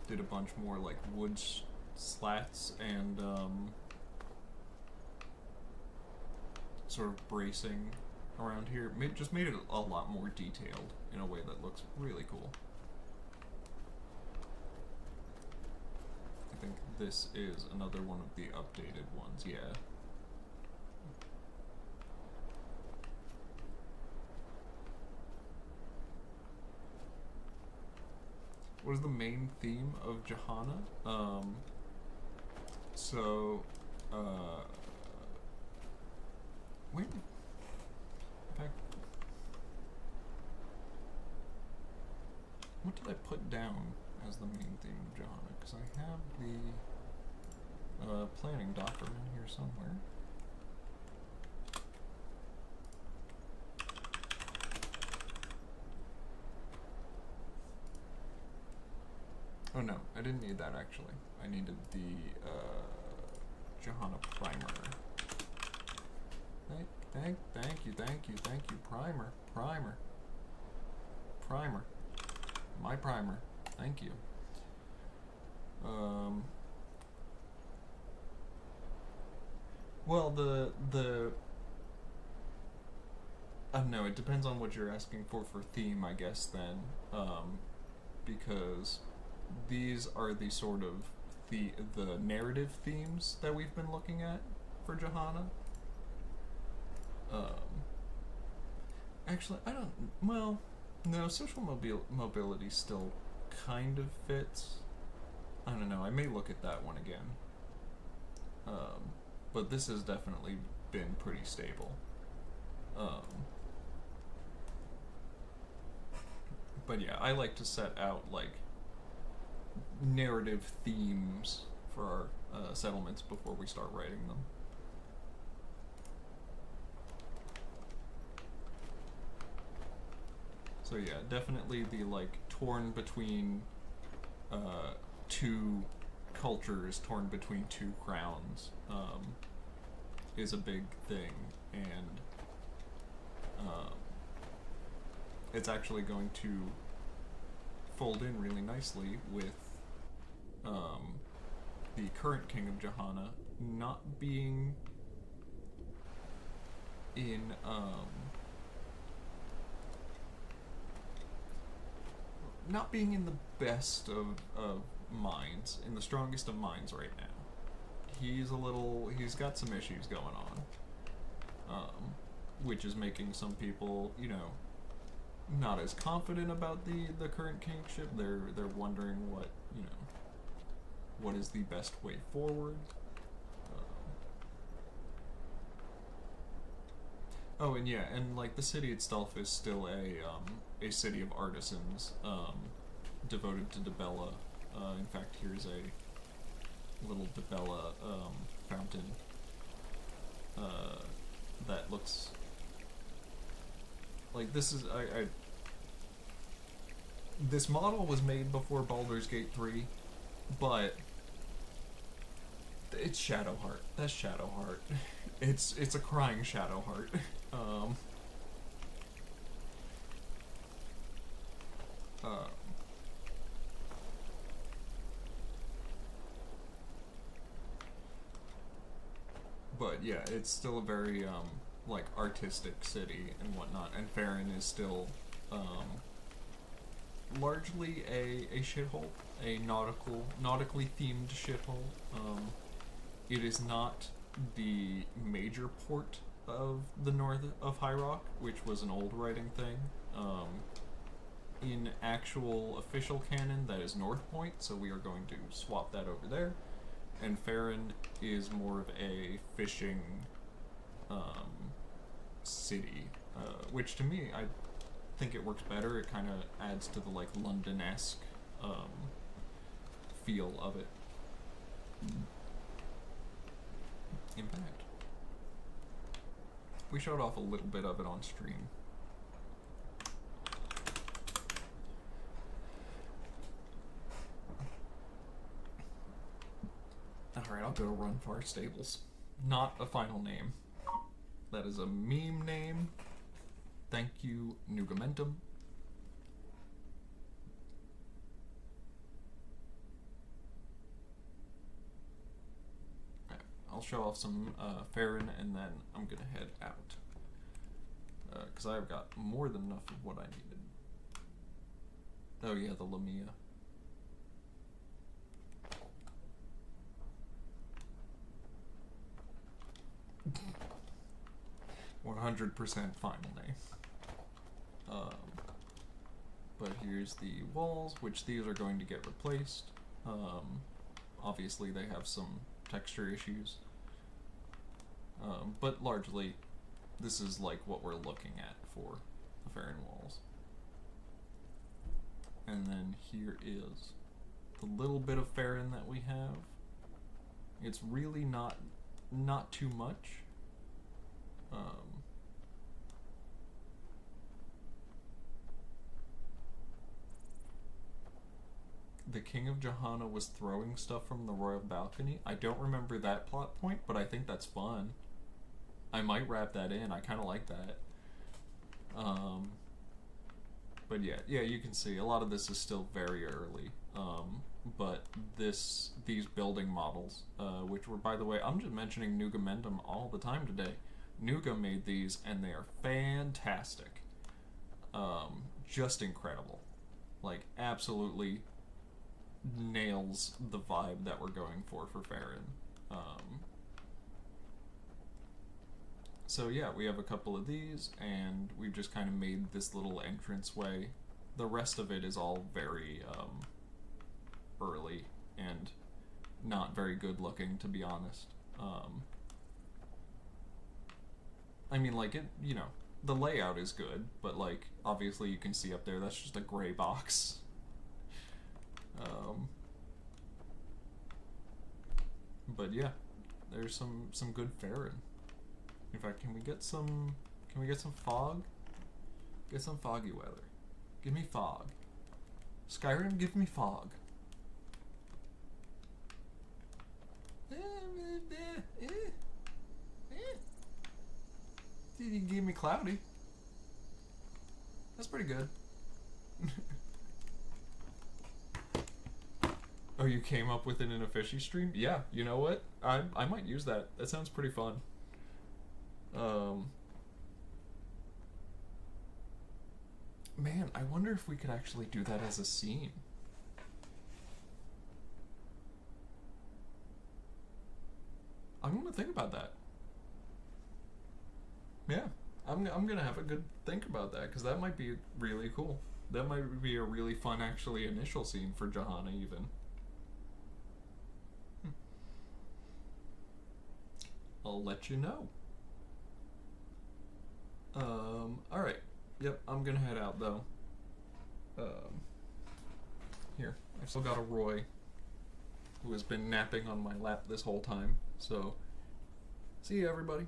Did a bunch more, like, wood slats and, sort of bracing around here. Just made it a lot more detailed in a way that looks really cool. I think this is another one of the updated ones, yeah. What is the main theme of Jahana? Wait. Back. What did I put down as the main theme of Jahana? Because I have the planning document here somewhere. Oh no, I didn't need that actually. I needed the Jahana primer. Thank you, primer. My primer. Thank you. Well, I don't know, it depends on what you're asking for theme, I guess, then. Because these are the sort of the narrative themes that we've been looking at for Jahana. Actually, I don't... Well, no, social mobility still kind of fits. I don't know, I may look at that one again. But this has definitely been pretty stable. But yeah, I like to set out, like, narrative themes for our settlements before we start writing them. So yeah, definitely the, like, torn between two cultures, torn between two crowns, is a big thing, and it's actually going to fold in really nicely with the current king of Jahana not being in the best of minds, in the strongest of minds right now. He's got some issues going on, which is making some people, you know, not as confident about the current kingship. They're wondering what, you know, what is the best way forward. Oh, and yeah, and like the city itself is still a city of artisans, devoted to Dibella. In fact, here's a little Dibella fountain that looks like this is this model was made before Baldur's Gate 3, but it's Shadowheart. That's Shadowheart. It's a crying Shadowheart. But yeah, it's still a very like artistic city and whatnot, and Farron is still largely a shithole, a nautically themed shithole. It is not the major port of the north of High Rock, which was an old writing thing. In actual official canon, that is North Point, so we are going to swap that over there. And Farron is more of a fishing city, which to me, I think it works better. It kind of adds to the like London-esque feel of it. In fact, we showed off a little bit of it on stream. Alright, I'll go to Runfar Stables. Not a final name. That is a meme name. Thank you, Nugamentum. Right, I'll show off some Farron and then I'm gonna head out. Because I've got more than enough of what I needed. Oh yeah, the Lamia. 100% final name. But here's the walls, which these are going to get replaced. Obviously they have some texture issues. But largely, this is like what we're looking at for the Farron walls. And then here is the little bit of Farron that we have. It's really not too much. The King of Johanna was throwing stuff from the royal balcony. I don't remember that plot point, but I think that's fun. I might wrap that in. I kind of like that. But yeah, you can see a lot of this is still very early. But these building models, which were, by the way, I'm just mentioning Nugamentum all the time today. Nuga made these, and they are fantastic. Just incredible. Like, absolutely nails the vibe that we're going for Farron. So yeah, we have a couple of these, and we've just kind of made this little entranceway. The rest of it is all very early and not very good looking, to be honest. I mean, like, it, you know, the layout is good, but like, obviously you can see up there, that's just a gray box. But yeah, there's some good Farron. In fact, can we get some fog? Get some foggy weather. Give me fog. Skyrim, give me fog. You give me cloudy. That's pretty good. Oh, you came up with it in a fishy stream? Yeah, you know what? I might use that. That sounds pretty fun. Man, I wonder if we could actually do that as a scene. I'm gonna think about that. Yeah, I'm gonna have a good think about that, because that might be really cool. That might be a really fun, actually, initial scene for Johanna, even. I'll let you know. Alright. Yep, I'm gonna head out, though. Here, I've still got a Roy, who has been napping on my lap this whole time, so see you, everybody.